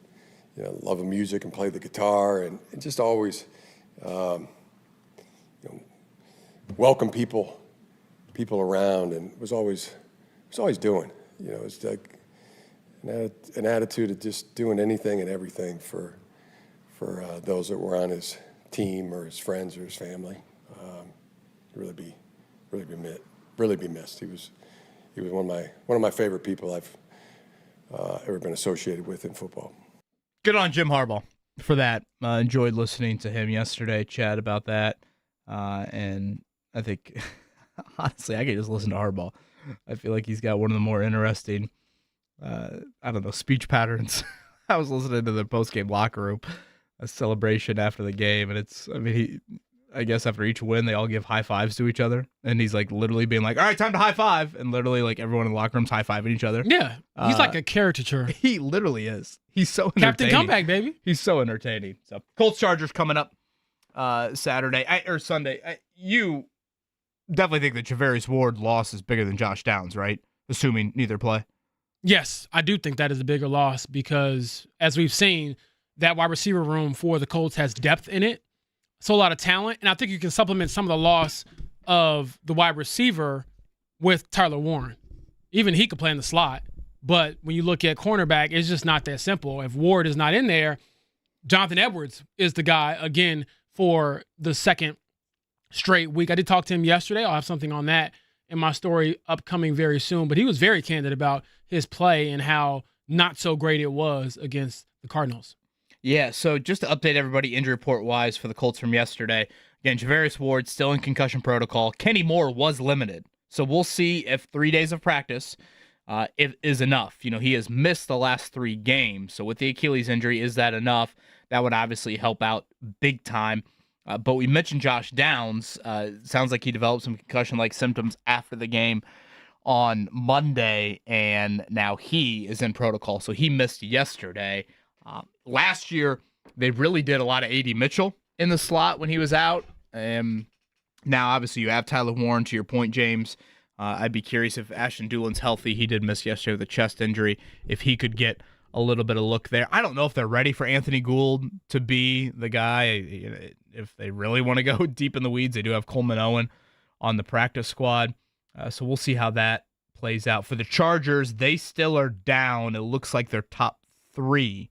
love the music and play the guitar, and just always, welcome people around, and was always doing. It's like an attitude of just doing anything and everything for those that were on his team or his friends or his family. Really be missed. He was one of my favorite people I've ever been associated with in football. Good on Jim Harbaugh for that. Enjoyed listening to him yesterday chat about that, and I think, honestly, I could just listen to Harbaugh. I feel like he's got one of the more interesting, speech patterns. I was listening to the post-game locker room, a celebration after the game, and I guess after each win, they all give high fives to each other, and he's like literally being like, "All right, time to high five," and literally like everyone in the locker room's high fiving each other. Yeah, he's like a caricature. He literally is. He's so entertaining. Captain Comeback, baby. He's so entertaining. So Colts Chargers coming up Saturday or Sunday. You definitely think that Javarius Ward loss is bigger than Josh Downs, right? Assuming neither play. Yes, I do think that is a bigger loss because, as we've seen, that wide receiver room for the Colts has depth in it. So a lot of talent, and I think you can supplement some of the loss of the wide receiver with Tyler Warren. Even he could play in the slot, but when you look at cornerback, it's just not that simple. If Ward is not in there, Jonathan Edwards is the guy, again, for the second straight week. I did talk to him yesterday. I'll have something on that in my story upcoming very soon, but he was very candid about his play and how not so great it was against the Cardinals. Yeah, so just to update everybody injury report-wise for the Colts from yesterday, again, Javarius Ward still in concussion protocol. Kenny Moore was limited, so we'll see if 3 days of practice is enough. He has missed the last 3 games, so with the Achilles injury, is that enough? That would obviously help out big time. But we mentioned Josh Downs. Sounds like he developed some concussion-like symptoms after the game on Monday, and now he is in protocol, so he missed yesterday. Last year, they really did a lot of A.D. Mitchell in the slot when he was out. Now, obviously, you have Tyler Warren, to your point, James. I'd be curious if Ashton Doolin's healthy. He did miss yesterday with a chest injury. If he could get a little bit of look there. I don't know if they're ready for Anthony Gould to be the guy. If they really want to go deep in the weeds, they do have Coleman Owen on the practice squad. So we'll see how that plays out. For the Chargers, they still are down. It looks like their top 3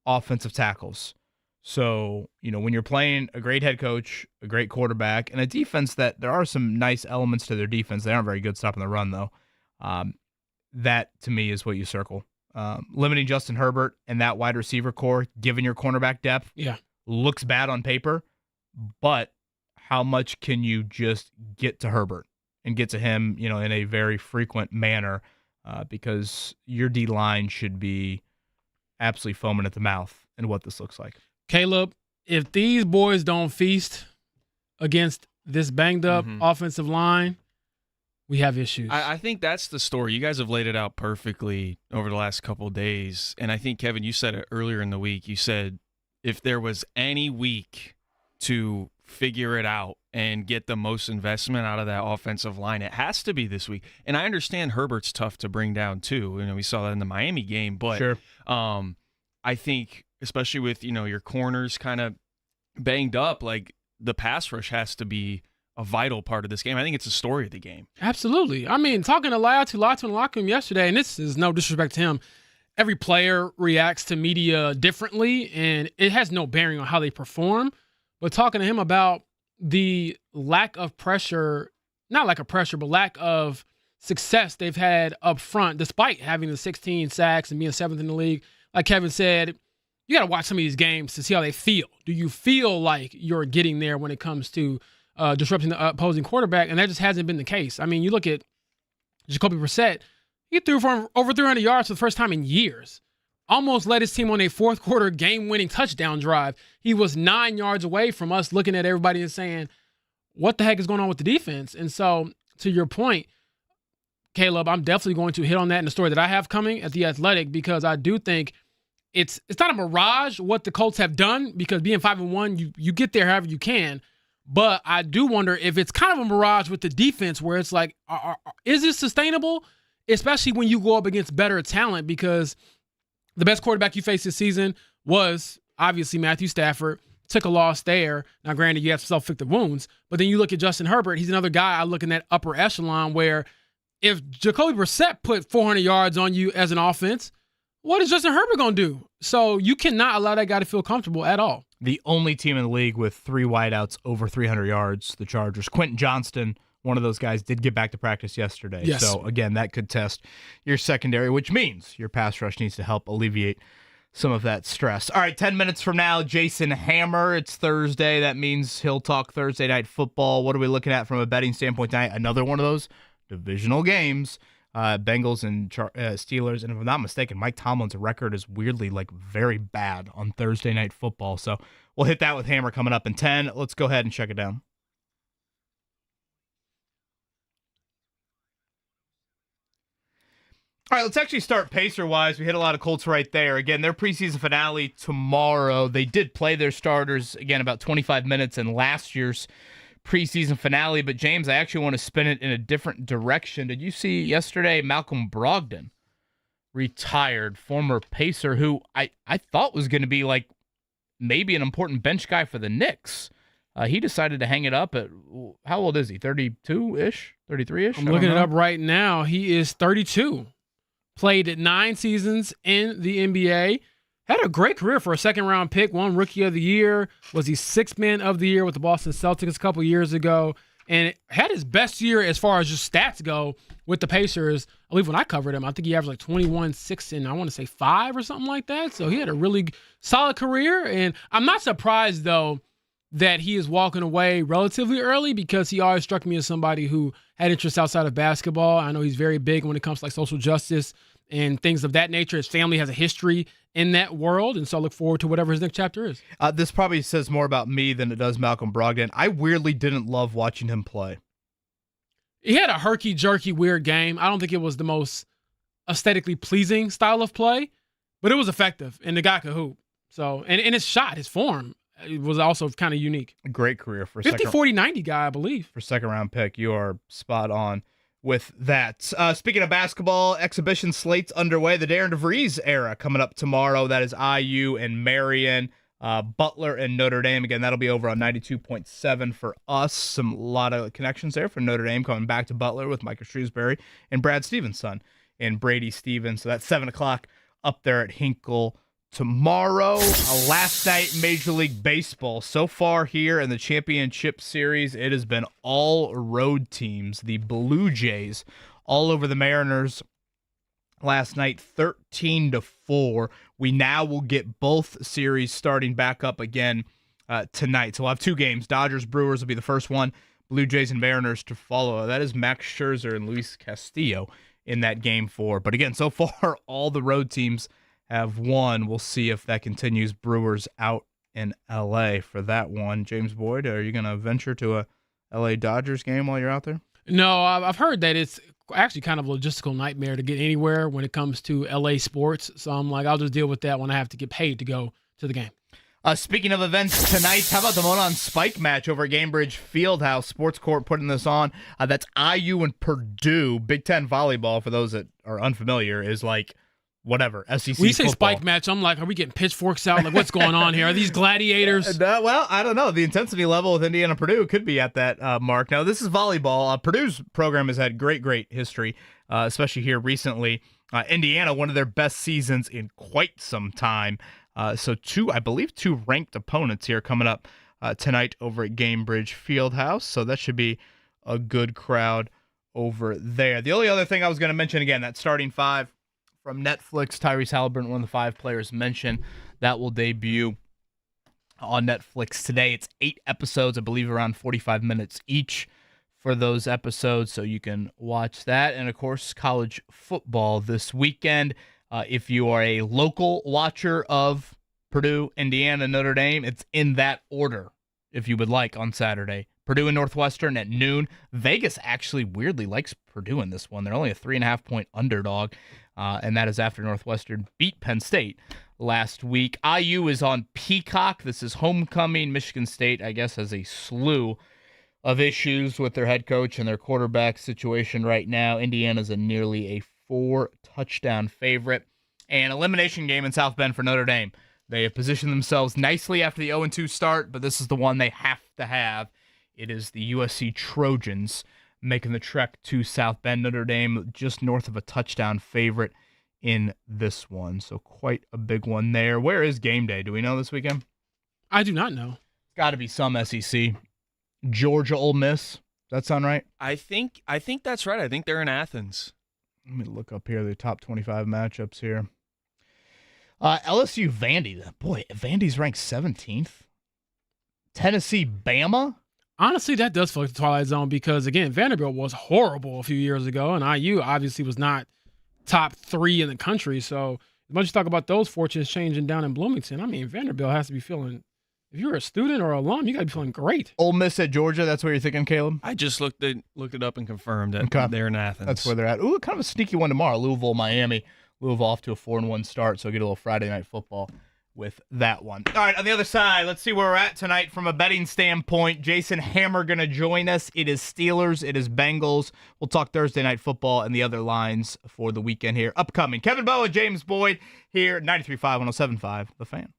offensive tackles. So, when you're playing a great head coach, a great quarterback, and a defense that there are some nice elements to their defense. They aren't very good stopping the run, though. That, to me, is what you circle. Limiting Justin Herbert and that wide receiver core, given your cornerback depth, looks bad on paper. But how much can you just get to Herbert and get to him, in a very frequent manner? Because your D-line should be absolutely foaming at the mouth in what this looks like. Caleb, if these boys don't feast against this banged-up offensive line, we have issues. I think that's the story. You guys have laid it out perfectly over the last couple of days. And I think, Kevin, you said it earlier in the week. You said if there was any week to figure it out and get the most investment out of that offensive line, it has to be this week. And I understand Herbert's tough to bring down too. We saw that in the Miami game. But sure. I think, especially with, your corners kind of banged up, like the pass rush has to be a vital part of this game. I think it's the story of the game. Absolutely. I mean, talking to Latu in the locker room yesterday, and this is no disrespect to him, every player reacts to media differently, and it has no bearing on how they perform. But talking to him about the lack of pressure, not lack of pressure, but lack of success they've had up front, despite having the 16 sacks and being 7th in the league. Like Kevin said, you got to watch some of these games to see how they feel. Do you feel like you're getting there when it comes to disrupting the opposing quarterback? And that just hasn't been the case. I mean, you look at Jacoby Brissett, he threw for over 300 yards for the first time in years. Almost led his team on a fourth quarter game-winning touchdown drive. He was 9 yards away from us looking at everybody and saying, what the heck is going on with the defense? And so, to your point, Caleb, I'm definitely going to hit on that in the story that I have coming at The Athletic, because I do think it's not a mirage what the Colts have done, because being 5-1, you get there however you can. But I do wonder if it's kind of a mirage with the defense, where it's like, is it sustainable? Especially when you go up against better talent, because the best quarterback you faced this season was obviously Matthew Stafford. Took a loss there. Now, granted, you have self-inflicted wounds, but then you look at Justin Herbert. He's another guy I look in that upper echelon where if Jacoby Brissett put 400 yards on you as an offense, what is Justin Herbert going to do? So you cannot allow that guy to feel comfortable at all. The only team in the league with 3 wideouts over 300 yards, the Chargers. Quentin Johnston, one of those guys, did get back to practice yesterday. Yes. So, again, that could test your secondary, which means your pass rush needs to help alleviate some of that stress. All right, 10 minutes from now, Jason Hammer. It's Thursday. That means he'll talk Thursday night football. What are we looking at from a betting standpoint tonight? Another one of those divisional games. Bengals and Steelers. And if I'm not mistaken, Mike Tomlin's record is weirdly very bad on Thursday night football. So we'll hit that with Hammer coming up in 10. Let's go ahead and check it down. All right, let's actually start Pacer-wise. We hit a lot of Colts right there. Again, their preseason finale tomorrow. They did play their starters, again, about 25 minutes in last year's preseason finale. But, James, I actually want to spin it in a different direction. Did you see yesterday Malcolm Brogdon retired, former Pacer, who I thought was going to be maybe an important bench guy for the Knicks? He decided to hang it up at, how old is he, 32-ish, 33-ish? I'm looking it up right now. He is 32. Played 9 seasons in the NBA. Had a great career for a second-round pick. Won Rookie of the Year. Was he Sixth Man of the Year with the Boston Celtics a couple years ago. And had his best year as far as just stats go with the Pacers. I believe when I covered him, I think he averaged 21, 6, and I want to say 5 or something like that. So he had a really solid career. And I'm not surprised, though, that he is walking away relatively early because he always struck me as somebody who had interests outside of basketball. I know he's very big when it comes to social justice and things of that nature. His family has a history in that world, and so I look forward to whatever his next chapter is. This probably says more about me than it does Malcolm Brogdon. I weirdly didn't love watching him play. He had a herky-jerky, weird game. I don't think it was the most aesthetically pleasing style of play, but it was effective, and the guy could hoop. So, and his shot, his form, it was also kind of unique. A great career for 50, 40, 90 guy, I believe. For second-round pick. You are spot on with that. Speaking of basketball, exhibition slates underway. The Darren DeVries era coming up tomorrow. That is IU and Marion, Butler and Notre Dame. Again, that'll be over on 92.7 for us. A lot of connections there for Notre Dame coming back to Butler with Micah Shrewsbury and Brad Stevens' son and Brady Stevens. So that's 7 o'clock up there at Hinkle tomorrow. Last night, Major League Baseball. So far here in the championship series, it has been all road teams. The Blue Jays all over the Mariners last night, 13-4. We now will get both series starting back up again tonight. So we'll have 2 games. Dodgers-Brewers will be the first one. Blue Jays and Mariners to follow. That is Max Scherzer and Luis Castillo in that game 4. But again, so far, all the road teams have won. We'll see if that continues. Brewers out in L.A. for that one. James Boyd, are you going to venture to a L.A. Dodgers game while you're out there? No, I've heard that it's actually kind of a logistical nightmare to get anywhere when it comes to L.A. sports. So I'm like, I'll just deal with that when I have to get paid to go to the game. Speaking of events tonight, how about the Monon Spike match over at Gamebridge Fieldhouse? Sports Court putting this on. That's IU and Purdue. Big Ten volleyball, for those that are unfamiliar, is whatever, SEC When you say football. spike match, I'm like, are we getting pitchforks out? Like, what's going on here? Are these gladiators? Well, I don't know. The intensity level with Indiana Purdue could be at that mark. Now, this is volleyball. Purdue's program has had great history, especially here recently. Indiana, one of their best seasons in quite some time. So I believe two ranked opponents here coming up tonight over at Gamebridge Fieldhouse. So that should be a good crowd over there. The only other thing I was going to mention, again, that starting 5 from Netflix, Tyrese Halliburton, one of the 5 players mentioned, that will debut on Netflix today. It's 8 episodes, I believe around 45 minutes each for those episodes, so you can watch that. And, of course, college football this weekend. If you are a local watcher of Purdue, Indiana, Notre Dame, it's in that order, if you would like, on Saturday. Purdue and Northwestern at noon. Vegas actually weirdly likes Purdue in this one. They're only a 3.5-point underdog. And that is after Northwestern beat Penn State last week. IU is on Peacock. This is homecoming. Michigan State, I guess, has a slew of issues with their head coach and their quarterback situation right now. Indiana's a nearly a 4-touchdown favorite. An elimination game in South Bend for Notre Dame. They have positioned themselves nicely after the 0-2 start, but this is the one they have to have. It is the USC Trojans making the trek to South Bend. Notre Dame just north of a touchdown favorite in this one. So quite a big one there. Where is game day? Do we know this weekend? I do not know. It's got to be some SEC. Georgia, Ole Miss. Does that sound right? I think that's right. I think they're in Athens. Let me look up here the top 25 matchups here. LSU Vandy. Boy, Vandy's ranked 17th. Tennessee Bama. Honestly, that does feel like the Twilight Zone because, again, Vanderbilt was horrible a few years ago, and IU obviously was not top 3 in the country. So as much as you talk about those fortunes changing down in Bloomington, I mean, Vanderbilt has to be feeling, if you're a student or alum, you got to be feeling great. Ole Miss at Georgia. That's what you're thinking, Caleb? I just looked it up and confirmed that they're in Athens. That's where they're at. Ooh, kind of a sneaky one tomorrow. Louisville, Miami. Louisville off to a 4-1 start, so get a little Friday night football with that one. All right, on the other side, let's see where we're at tonight from a betting standpoint. Jason Hammer going to join us. It is Steelers. It is Bengals. We'll talk Thursday night football and the other lines for the weekend here. Upcoming. Kevin Boa, James Boyd here, 93.5, 107.5, The Fan.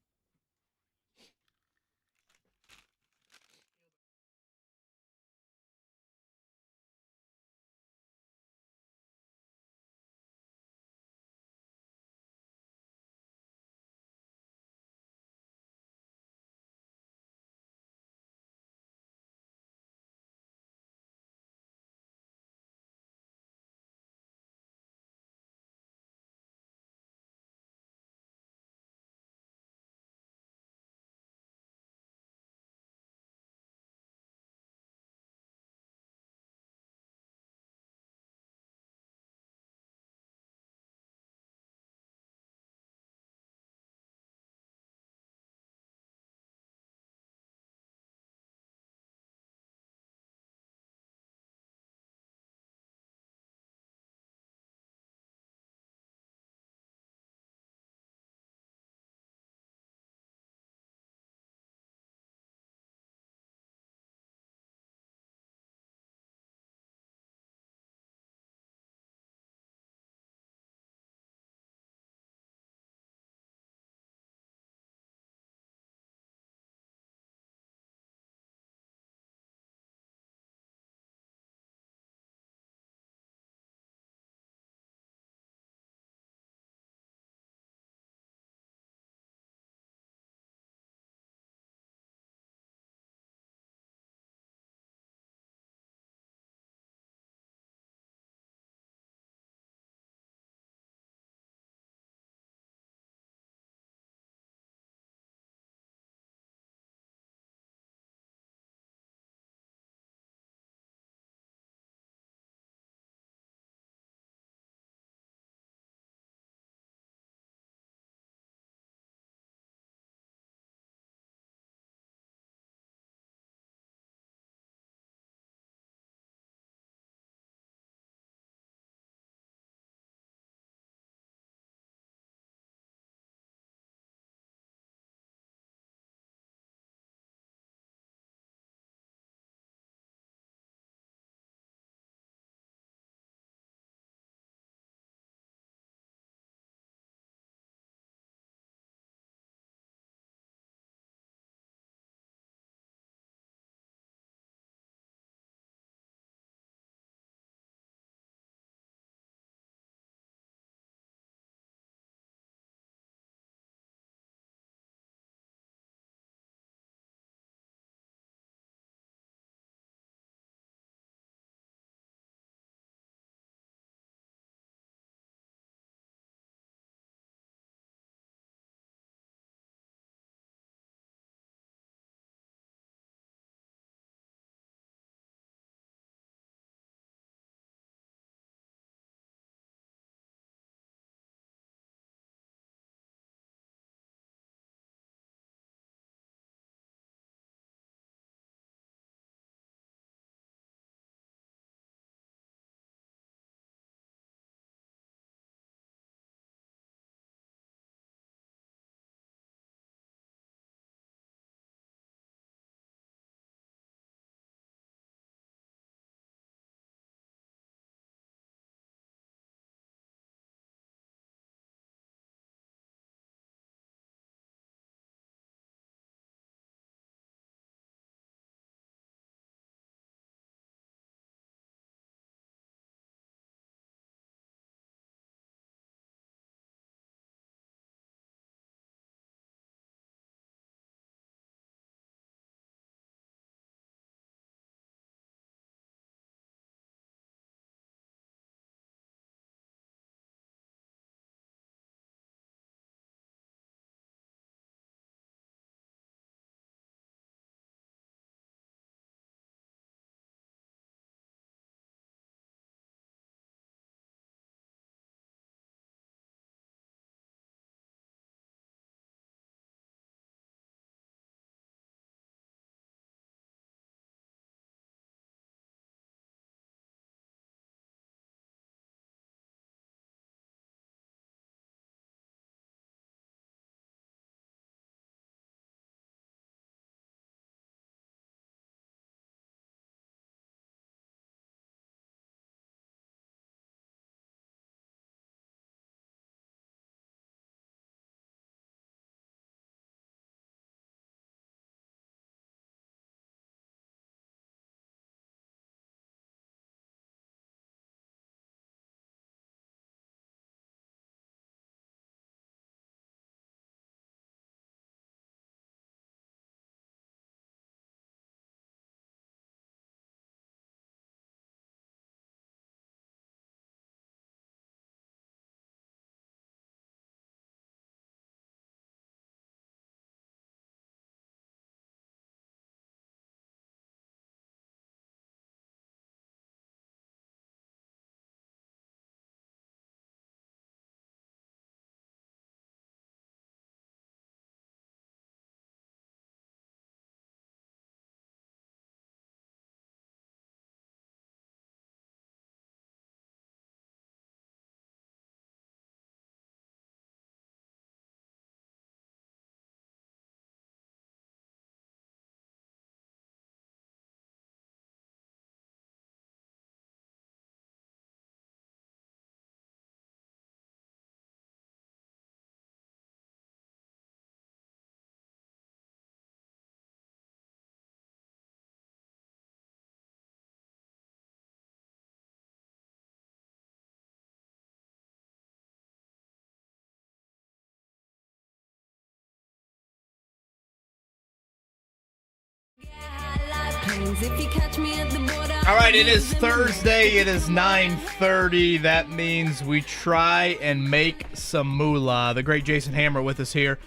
All right, it is Thursday. It is 9:30. That means we try and make some moolah. The great Jason Hammer with us here.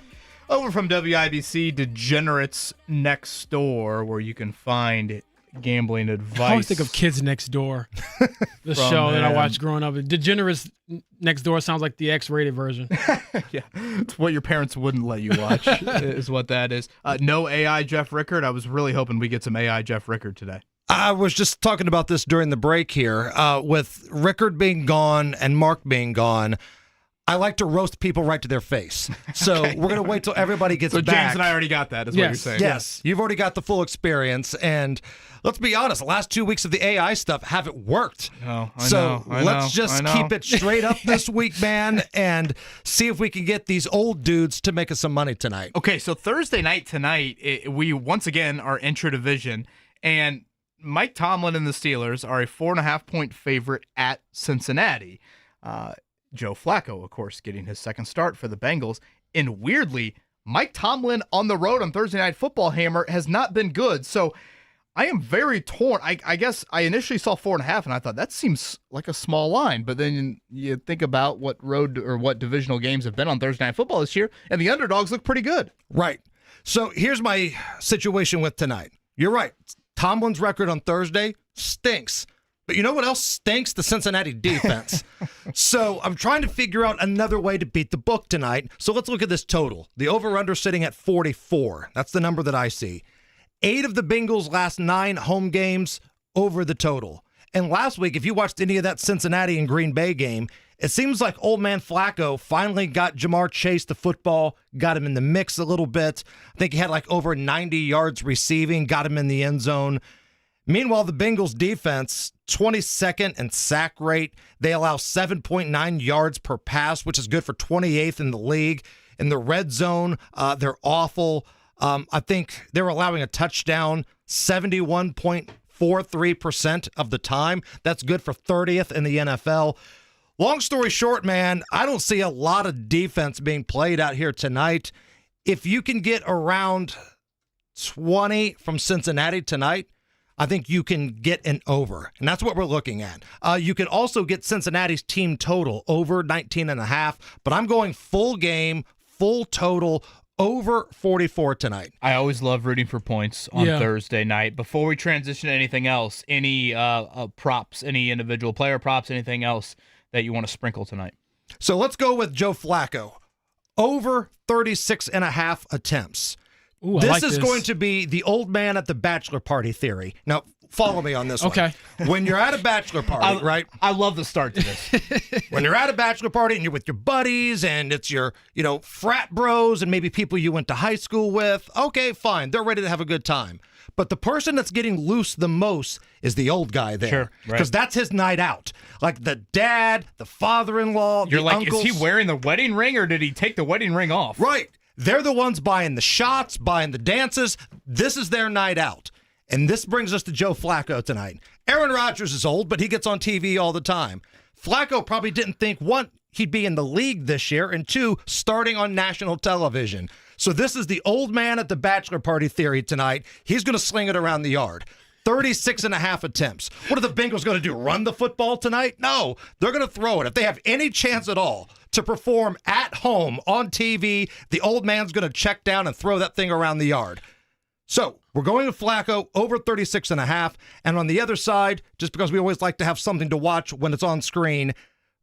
Over from WIBC Degenerates Next Door, where you can find gambling advice. I always think of Kids Next Door, the show that I watched growing up. Degenerates Next Door sounds like the X-rated version. Yeah, it's what your parents wouldn't let you watch is what that is. No AI Jeff Rickard. I was really hoping we get some AI Jeff Rickard today. I was just talking about this during the break here. With Rickard being gone and Mark being gone, I like to roast people right to their face. So we're going to wait till everybody gets back. So James and I already got that, is what you're saying. Yes, you've already got the full experience. And let's be honest, the last 2 weeks of the AI stuff haven't worked. I Let's just keep it straight up this week, man, and see if we can get these old dudes to make us some money tonight. Okay, so Thursday night tonight, we once again are intra-division, and Mike Tomlin and the Steelers are a 4.5-point favorite at Cincinnati. Joe Flacco, of course, getting his second start for the Bengals. And weirdly, Mike Tomlin on the road on Thursday Night Football, Hammer, has not been good. So I am very torn. I guess I initially saw 4.5, and I thought that seems like a small line. But then you think about what road or what divisional games have been on Thursday Night Football this year, and the underdogs look pretty good. Right. So here's my situation with tonight. You're right. Tomlin's record on Thursday stinks. But you know what else stinks? The Cincinnati defense. So I'm trying to figure out another way to beat the book tonight. So let's look at this total. The over-under sitting at 44. That's the number that I see. 8 of the Bengals' last 9 home games over the total. And last week, if you watched any of that Cincinnati and Green Bay game, it seems like old man Flacco finally got Jamar Chase the football, got him in the mix a little bit. I think he had like over 90 yards receiving, got him in the end zone. Meanwhile, the Bengals defense, 22nd in sack rate. They allow 7.9 yards per pass, which is good for 28th in the league. In the red zone, they're awful. I think they're allowing a touchdown 71.43% of the time. That's good for 30th in the NFL. Long story short, man, I don't see a lot of defense being played out here tonight. If you can get around 20 from Cincinnati tonight, I think you can get an over, and that's what we're looking at. You can also get Cincinnati's team total over 19.5, but I'm going full game, full total, over 44 tonight. I always love rooting for points on Thursday night. Before we transition to anything else, any props, any individual player props, anything else that you want to sprinkle tonight? So let's go with Joe Flacco. Over 36.5 attempts. Ooh, this is going to be the old man at the bachelor party theory. Now, follow me on this one. Okay. When you're at a bachelor party, right? I love the start to this. When you're at a bachelor party and you're with your buddies and it's your, frat bros and maybe people you went to high school with, okay, fine. They're ready to have a good time. But the person that's getting loose the most is the old guy there. Sure, because that's his night out. Like the dad, the father-in-law, You're the like, uncles. is he wearing the wedding ring or did he take the wedding ring off? Right. They're the ones buying the shots, buying the dances. This is their night out. And this brings us to Joe Flacco tonight. Aaron Rodgers is old, but he gets on TV all the time. Flacco probably didn't think, one, he'd be in the league this year, and two, starting on national television. So this is the old man at the bachelor party theory tonight. He's going to sling it around the yard. 36.5 attempts. What are the Bengals going to do? Run the football tonight? No, they're going to throw it. If they have any chance at all to perform at home on TV, the old man's going to check down and throw that thing around the yard. So we're going with Flacco over 36.5. And on the other side, just because we always like to have something to watch when it's on screen,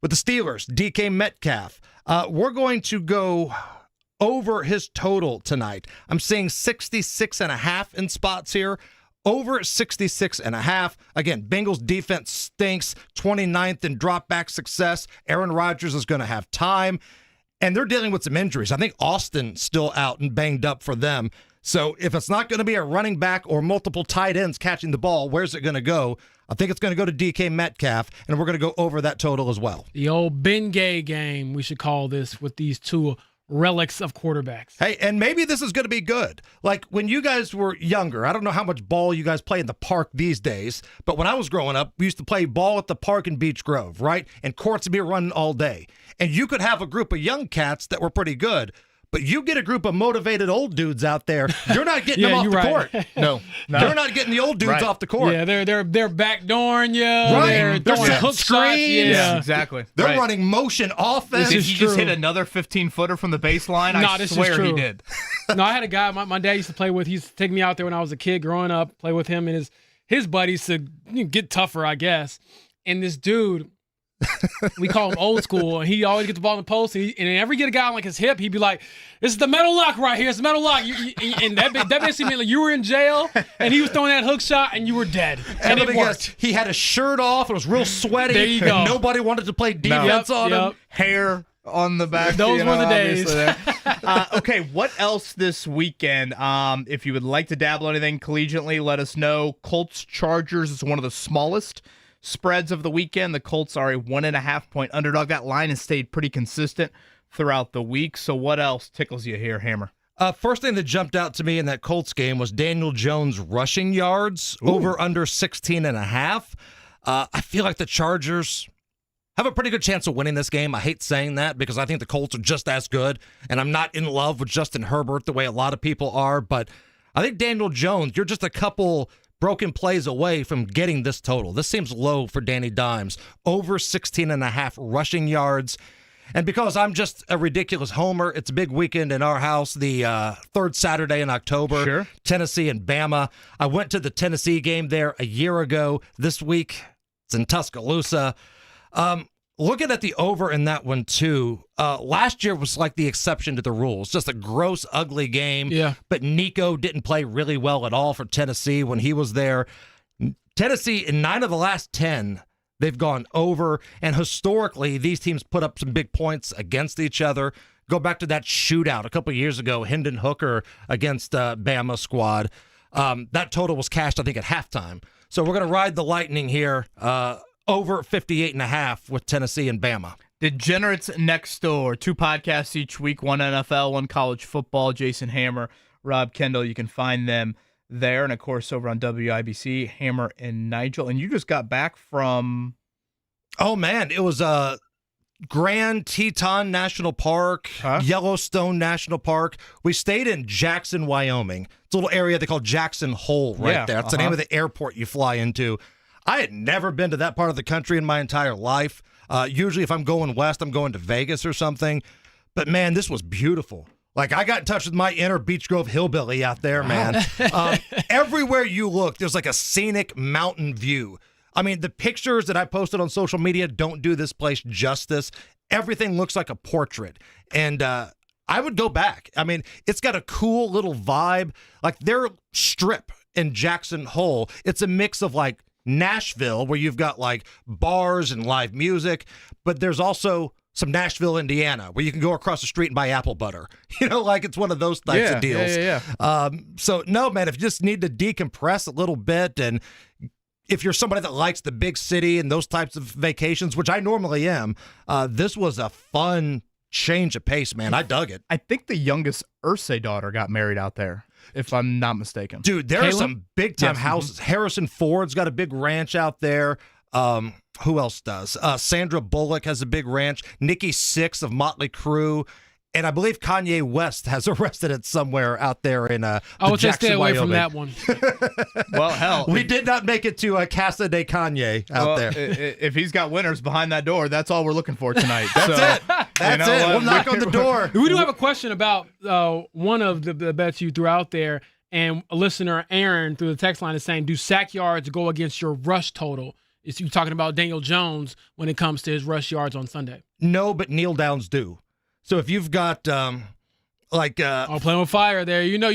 with the Steelers, DK Metcalf, we're going to go over his total tonight. I'm seeing 66.5 in spots here. Over 66.5. Again, Bengals defense stinks. 29th in dropback success. Aaron Rodgers is going to have time. And they're dealing with some injuries. I think Austin's still out and banged up for them. So if it's not going to be a running back or multiple tight ends catching the ball, where's it going to go? I think it's going to go to DK Metcalf, and we're going to go over that total as well. The old Bengay game, we should call this, with these two relics of quarterbacks. Hey, and maybe this is going to be good. Like when you guys were younger, I don't know how much ball you guys play in the park these days, but when I was growing up, we used to play ball at the park in Beech Grove, right? And courts would be running all day. And you could have a group of young cats that were pretty good, But you get a group of motivated old dudes out there, you're not getting them off you're the right. court. No. You're not getting the old dudes Right. off the court. Yeah, they're backdooring you. Right. They're throwing They're hook setting shots. screens. Yeah. exactly. They're Right. running motion offense. Did is he just true. hit another 15-footer from the baseline? No, I this is swear he true. did. No, I had a guy my dad used to play with. He used to take me out there when I was a kid growing up, play with him and his buddies to get tougher, I guess. And this dude, we call him old school, and he always get the ball in the post. And whenever he get a guy on like his hip, he'd be like, "This is the metal lock right here. It's the metal lock." And that basically meant like you were in jail, and he was throwing that hook shot, and you were dead. And it let me worked. guess, he had his shirt off. It was real sweaty. There you go. And nobody wanted to play defense on him. Hair on the back. Those were the days. obviously there. Okay, what else this weekend? If you would like to dabble in anything collegiately, let us know. Colts Chargers is one of the smallest spreads of the weekend. The Colts are a 1.5-point underdog. That line has stayed pretty consistent throughout the week. So what else tickles you here, Hammer? First thing that jumped out to me in that Colts game was Daniel Jones rushing yards over under 16.5. I feel like the Chargers have a pretty good chance of winning this game. I hate saying that because I think the Colts are just as good, and I'm not in love with Justin Herbert the way a lot of people are, but I think Daniel Jones, you're just a couple broken plays away from getting this total. This seems low for Danny Dimes. Over 16.5 rushing yards. And because I'm just a ridiculous homer, it's a big weekend in our house, the third Saturday in October. Sure. Tennessee and Bama. I went to the Tennessee game there a year ago. This week, it's in Tuscaloosa. Looking at the over in that one, too, last year was like the exception to the rules. Just a gross, ugly game. Yeah. But Nico didn't play really well at all for Tennessee when he was there. Tennessee, in 9 of the last 10, they've gone over. And historically, these teams put up some big points against each other. Go back to that shootout a couple of years ago, Hendon Hooker against Bama squad. That total was cashed, I think, at halftime. So we're going to ride the Lightning here. Over 58.5 with Tennessee and Bama. Degenerates Next Door, 2 podcasts each week, 1 NFL, 1 college football. Jason Hammer, Rob Kendall. You can find them there. And, of course, over on WIBC, Hammer and Nigel. And you just got back from... Oh, man. It was Grand Teton National Park, Yellowstone National Park. We stayed in Jackson, Wyoming. It's a little area they call Jackson Hole right there. That's the name of the airport you fly into. I had never been to that part of the country in my entire life. Usually if I'm going west, I'm going to Vegas or something. But, man, this was beautiful. Like, I got in touch with my inner Beach Grove hillbilly out there, man. Everywhere you look, there's like a scenic mountain view. I mean, the pictures that I posted on social media don't do this place justice. Everything looks like a portrait. And I would go back. I mean, it's got a cool little vibe. Like, their strip in Jackson Hole, it's a mix of, like, Nashville, where you've got like bars and live music, but there's also some Nashville, Indiana, where you can go across the street and buy apple butter. You know, like it's one of those types of deals. So no, man, if you just need to decompress a little bit, and if you're somebody that likes the big city and those types of vacations, which I normally am, this was a fun change of pace, man. I dug it. I think the youngest Ursay daughter got married out there, if I'm not mistaken. Dude, there are some big-time houses. Harrison Ford's got a big ranch out there. Who else does? Sandra Bullock has a big ranch. Nikki Sixx of Motley Crue. And I believe Kanye West has a residence somewhere out there in I would just Jackson, stay away Wyoming. from that one. Well, hell. We did not make it to Casa de Kanye out there. If he's got winners behind that door, that's all we're looking for tonight. That's it. That's it. We'll knock on the door. We do have a question about one of the bets you threw out there, and a listener, Aaron, through the text line is saying, do sack yards go against your rush total? Is you talking about Daniel Jones when it comes to his rush yards on Sunday? No, but kneel downs do. So if you've got playing with fire there. You know,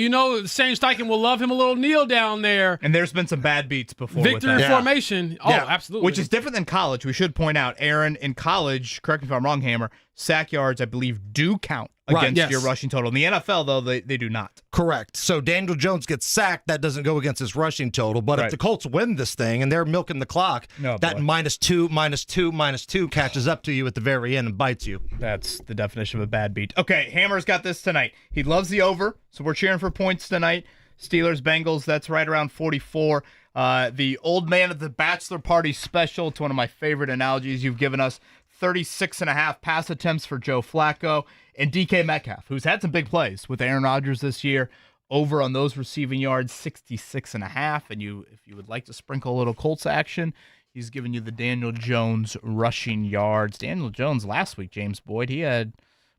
Shane Steichen will love him a little kneel down there. And there's been some bad beats before. Victory with that. formation. Oh, absolutely. Which is different than college. We should point out, Aaron, in college, correct me if I'm wrong, Hammer, sack yards, I believe, do count against your rushing total. In the NFL, though, they do not. Correct. So Daniel Jones gets sacked. That doesn't go against his rushing total. But if the Colts win this thing and they're milking the clock, that -2 catches up to you at the very end and bites you. That's the definition of a bad beat. Okay, Hammer's got this tonight. He loves the over, so we're cheering for points tonight. Steelers, Bengals, that's right around 44. The old man at the bachelor party special, it's one of my favorite analogies you've given us. 36.5 pass attempts for Joe Flacco, and DK Metcalf, who's had some big plays with Aaron Rodgers this year. Over on those receiving yards, 66.5. And if you would like to sprinkle a little Colts action, he's giving you the Daniel Jones rushing yards. Daniel Jones last week, James Boyd, he had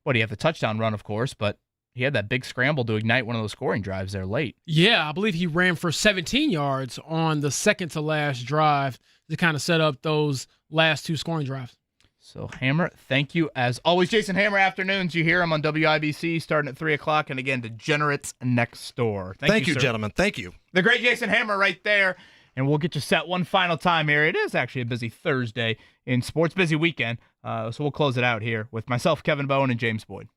the touchdown run, of course, but he had that big scramble to ignite one of those scoring drives there late. Yeah, I believe he ran for 17 yards on the second to last drive to kind of set up those last two scoring drives. So, Hammer, thank you as always. Jason Hammer afternoons, you hear him on WIBC starting at 3 o'clock. And again, Degenerates Next Door. Thank you, sir. gentlemen. Thank you. The great Jason Hammer right there. And we'll get you set one final time here. It is actually a busy Thursday in sports, busy weekend. So we'll close it out here with myself, Kevin Bowen, and James Boyd.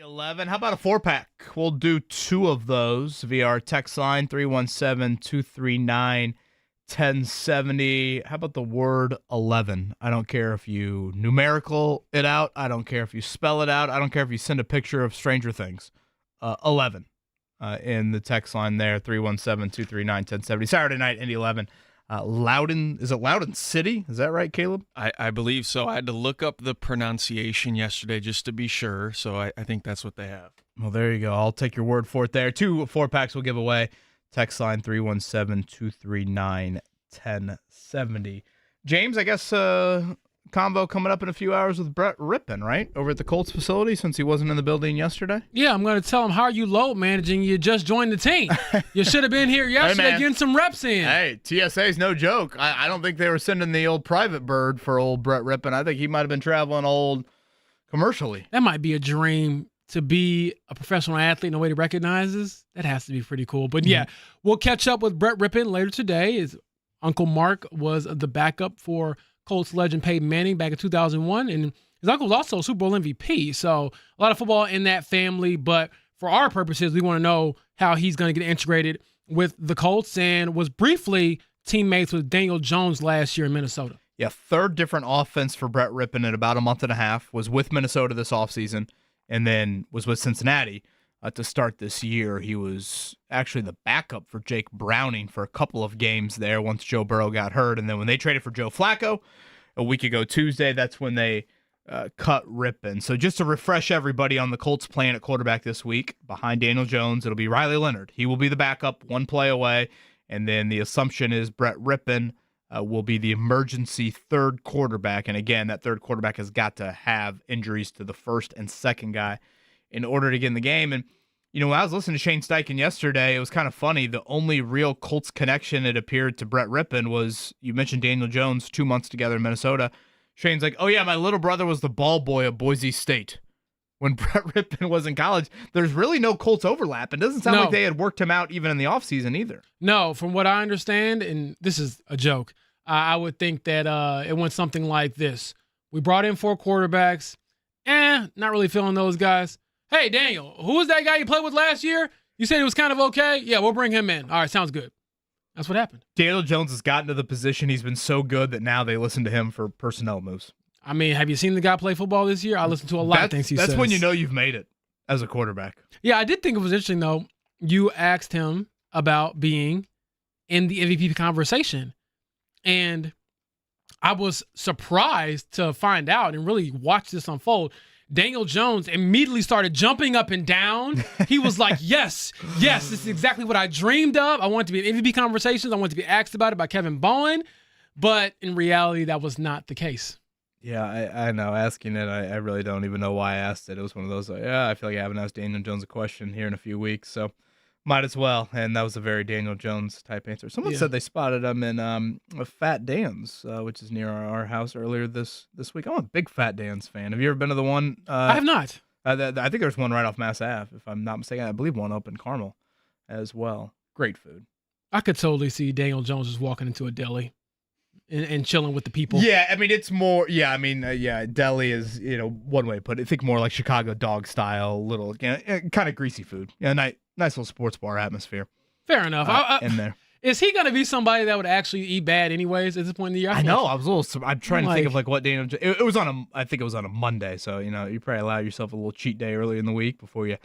11. How about a 4-pack? We'll do 2 of those via our text line, 317-239-1070. How about the word 11? I don't care if you numerical it out. I don't care if you spell it out. I don't care if you send a picture of Stranger Things. 11 in the text line there, 317-239-1070. Saturday night, Indy 11. Loudon, is it Loudon City? Is that right, Caleb? I believe so. I had to look up the pronunciation yesterday just to be sure, so I think that's what they have. Well, there you go. I'll take your word for it there. 2 4-packs we'll give away. Text line 317-239-1070. James, I guess combo coming up in a few hours with Brett Rippon, right? Over at the Colts facility since he wasn't in the building yesterday. Yeah, I'm going to tell him, how are you load managing? You just joined the team. You should have been here yesterday getting some reps in. Hey, TSA's no joke. I don't think they were sending the old private bird for old Brett Rippon. I think he might have been traveling old commercially. That might be a dream, to be a professional athlete in a way he recognizes. That has to be pretty cool. But yeah, we'll catch up with Brett Rippon later today. His Uncle Mark was the backup for Colts legend Peyton Manning back in 2001, and his uncle was also Super Bowl MVP. So a lot of football in that family, but for our purposes, we want to know how he's going to get integrated with the Colts, and was briefly teammates with Daniel Jones last year in Minnesota. Yeah, 3rd different offense for Brett Rippon in about a month and a half. Was with Minnesota this offseason, and then was with Cincinnati to start this year. He was actually the backup for Jake Browning for a couple of games there once Joe Burrow got hurt. And then when they traded for Joe Flacco a week ago Tuesday, that's when they cut Rippon. So just to refresh everybody on the Colts plan at quarterback this week, behind Daniel Jones, it'll be Riley Leonard. He will be the backup, 1 play away. And then the assumption is Brett Rippon will be the emergency 3rd quarterback. And again, that 3rd quarterback has got to have injuries to the 1st and 2nd guy in order to get in the game. And, when I was listening to Shane Steichen yesterday, it was kind of funny. The only real Colts connection, it appeared, to Brett Rippon was, you mentioned Daniel Jones, 2 months together in Minnesota. Shane's like, oh yeah, my little brother was the ball boy at Boise State when Brett Rippon was in college. There's really no Colts overlap. It doesn't sound like they had worked him out even in the offseason either. No, from what I understand, and this is a joke, I would think that it went something like this. We brought in 4 quarterbacks. Not really feeling those guys. Hey, Daniel, who was that guy you played with last year? You said he was kind of okay? Yeah, we'll bring him in. All right, sounds good. That's what happened. Daniel Jones has gotten to the position. He's been so good that now they listen to him for personnel moves. I mean, have you seen the guy play football this year? I listened to a lot of things he says. That's when you know you've made it as a quarterback. Yeah, I did think it was interesting, though. You asked him about being in the MVP conversation, and I was surprised to find out and really watch this unfold. Daniel Jones immediately started jumping up and down. He was like, yes, this is exactly what I dreamed of. I wanted to be in MVP conversations. I wanted to be asked about it by Kevin Bowen. But in reality, that was not the case. Yeah, I know. Asking it, I really don't even know why I asked it. It was one of those, I feel like I haven't asked Daniel Jones a question here in a few weeks, so might as well. And that was a very Daniel Jones type answer. Someone said they spotted him in Fat Dan's, which is near our house earlier this week. I'm a big Fat Dan's fan. Have you ever been to the one? I have not. I think there's one right off Mass Ave, if I'm not mistaken. I believe one up in Carmel as well. Great food. I could totally see Daniel Jones just walking into a deli and chilling with the people. Yeah, I mean, it's more, deli is, one way to put it. I think more like Chicago dog style, little, kind of greasy food. Yeah, nice little sports bar atmosphere. Fair enough. In there. Is he going to be somebody that would actually eat bad anyways at this point in the year? I know. I'm trying to think of what Daniel, it was I think it was on a Monday. So, you probably allow yourself a little cheat day early in the week before you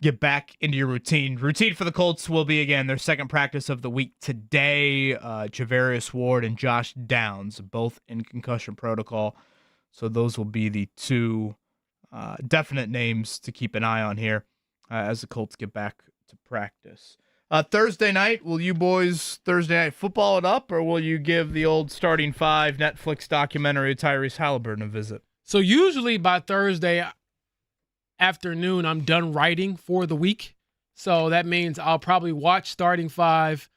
get back into your routine. Routine for the Colts will be, again, their second practice of the week today. Javarius Ward and Josh Downs, both in concussion protocol. So those will be the 2 definite names to keep an eye on here as the Colts get back to practice. Thursday night, will you boys Thursday night football it up, or will you give the old Starting 5 Netflix documentary Tyrese Halliburton a visit? So usually by Thursday afternoon, I'm done writing for the week. So that means I'll probably watch Starting 5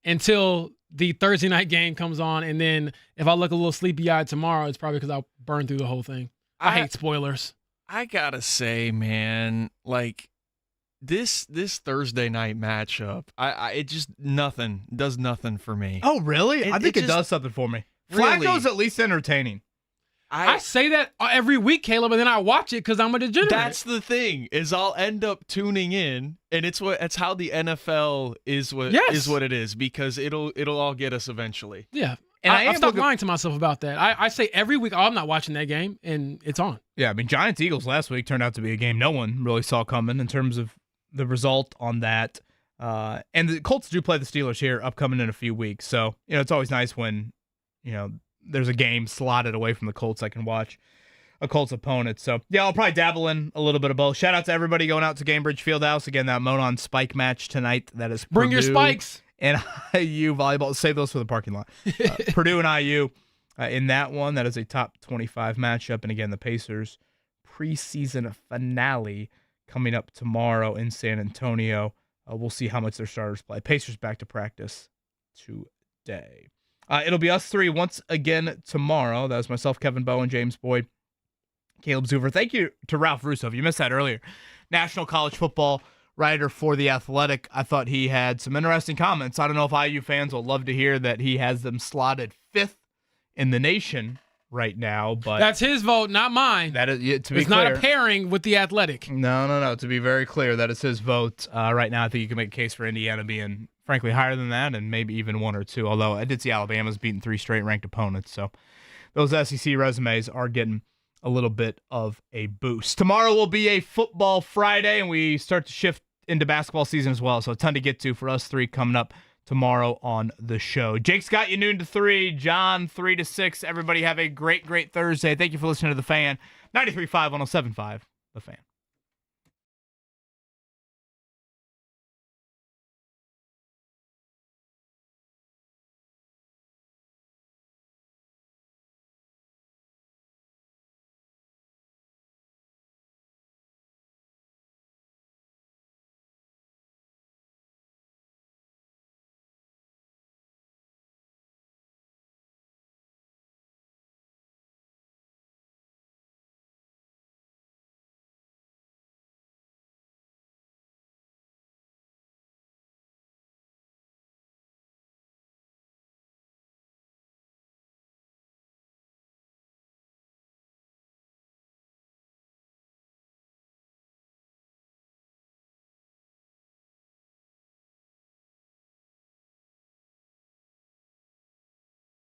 until the Thursday night game comes on. And then if I look a little sleepy-eyed tomorrow, it's probably because I'll burn through the whole thing. I hate spoilers. I gotta say, man, like this Thursday night matchup, it just does nothing for me. Oh, really? I think it does something for me. Really? Flacco's at least entertaining. I say that every week, Caleb, and then I watch it because I'm a degenerate. That's the thing, is I'll end up tuning in, and it's how the NFL is what it is, because it'll all get us eventually. Yeah. And I've stopped lying to myself about that. I say every week, I'm not watching that game, and it's on. Yeah, I mean, Giants-Eagles last week turned out to be a game no one really saw coming in terms of the result on that. And the Colts do play the Steelers here upcoming in a few weeks. So, it's always nice when, there's a game slotted away from the Colts I can watch a Colts opponent. So, yeah, I'll probably dabble in a little bit of both. Shout out to everybody going out to Gamebridge Fieldhouse. Again, that Monon Spike match tonight. That is Bring your Purdue spikes. And IU volleyball. Save those for the parking lot. Purdue and IU in that one. That is a top 25 matchup. And again, the Pacers preseason finale coming up tomorrow in San Antonio. We'll see how much their starters play. Pacers back to practice today. It'll be us three once again tomorrow. That was myself, Kevin Bowen, James Boyd, Caleb Zuver. Thank you to Ralph Russo. If you missed that earlier, national college football writer for The Athletic. I thought he had some interesting comments. I don't know if IU fans will love to hear that he has them slotted 5th in the nation right now, but that's his vote, not mine. That is, to be it's clear, not a pairing with The Athletic. No. To be very clear, that is his vote. Right now, I think you can make a case for Indiana being, frankly, higher than that, and maybe even 1 or 2. Although I did see Alabama's beaten 3 straight ranked opponents, so those SEC resumes are getting a little bit of a boost. Tomorrow will be a football Friday, and we start to shift into basketball season as well. So a ton to get to for us three coming up tomorrow on the show. Jake's got you noon to 3, John 3 to 6. Everybody have a great Thursday. Thank you for listening to The Fan. 93.5, 107.5, The Fan.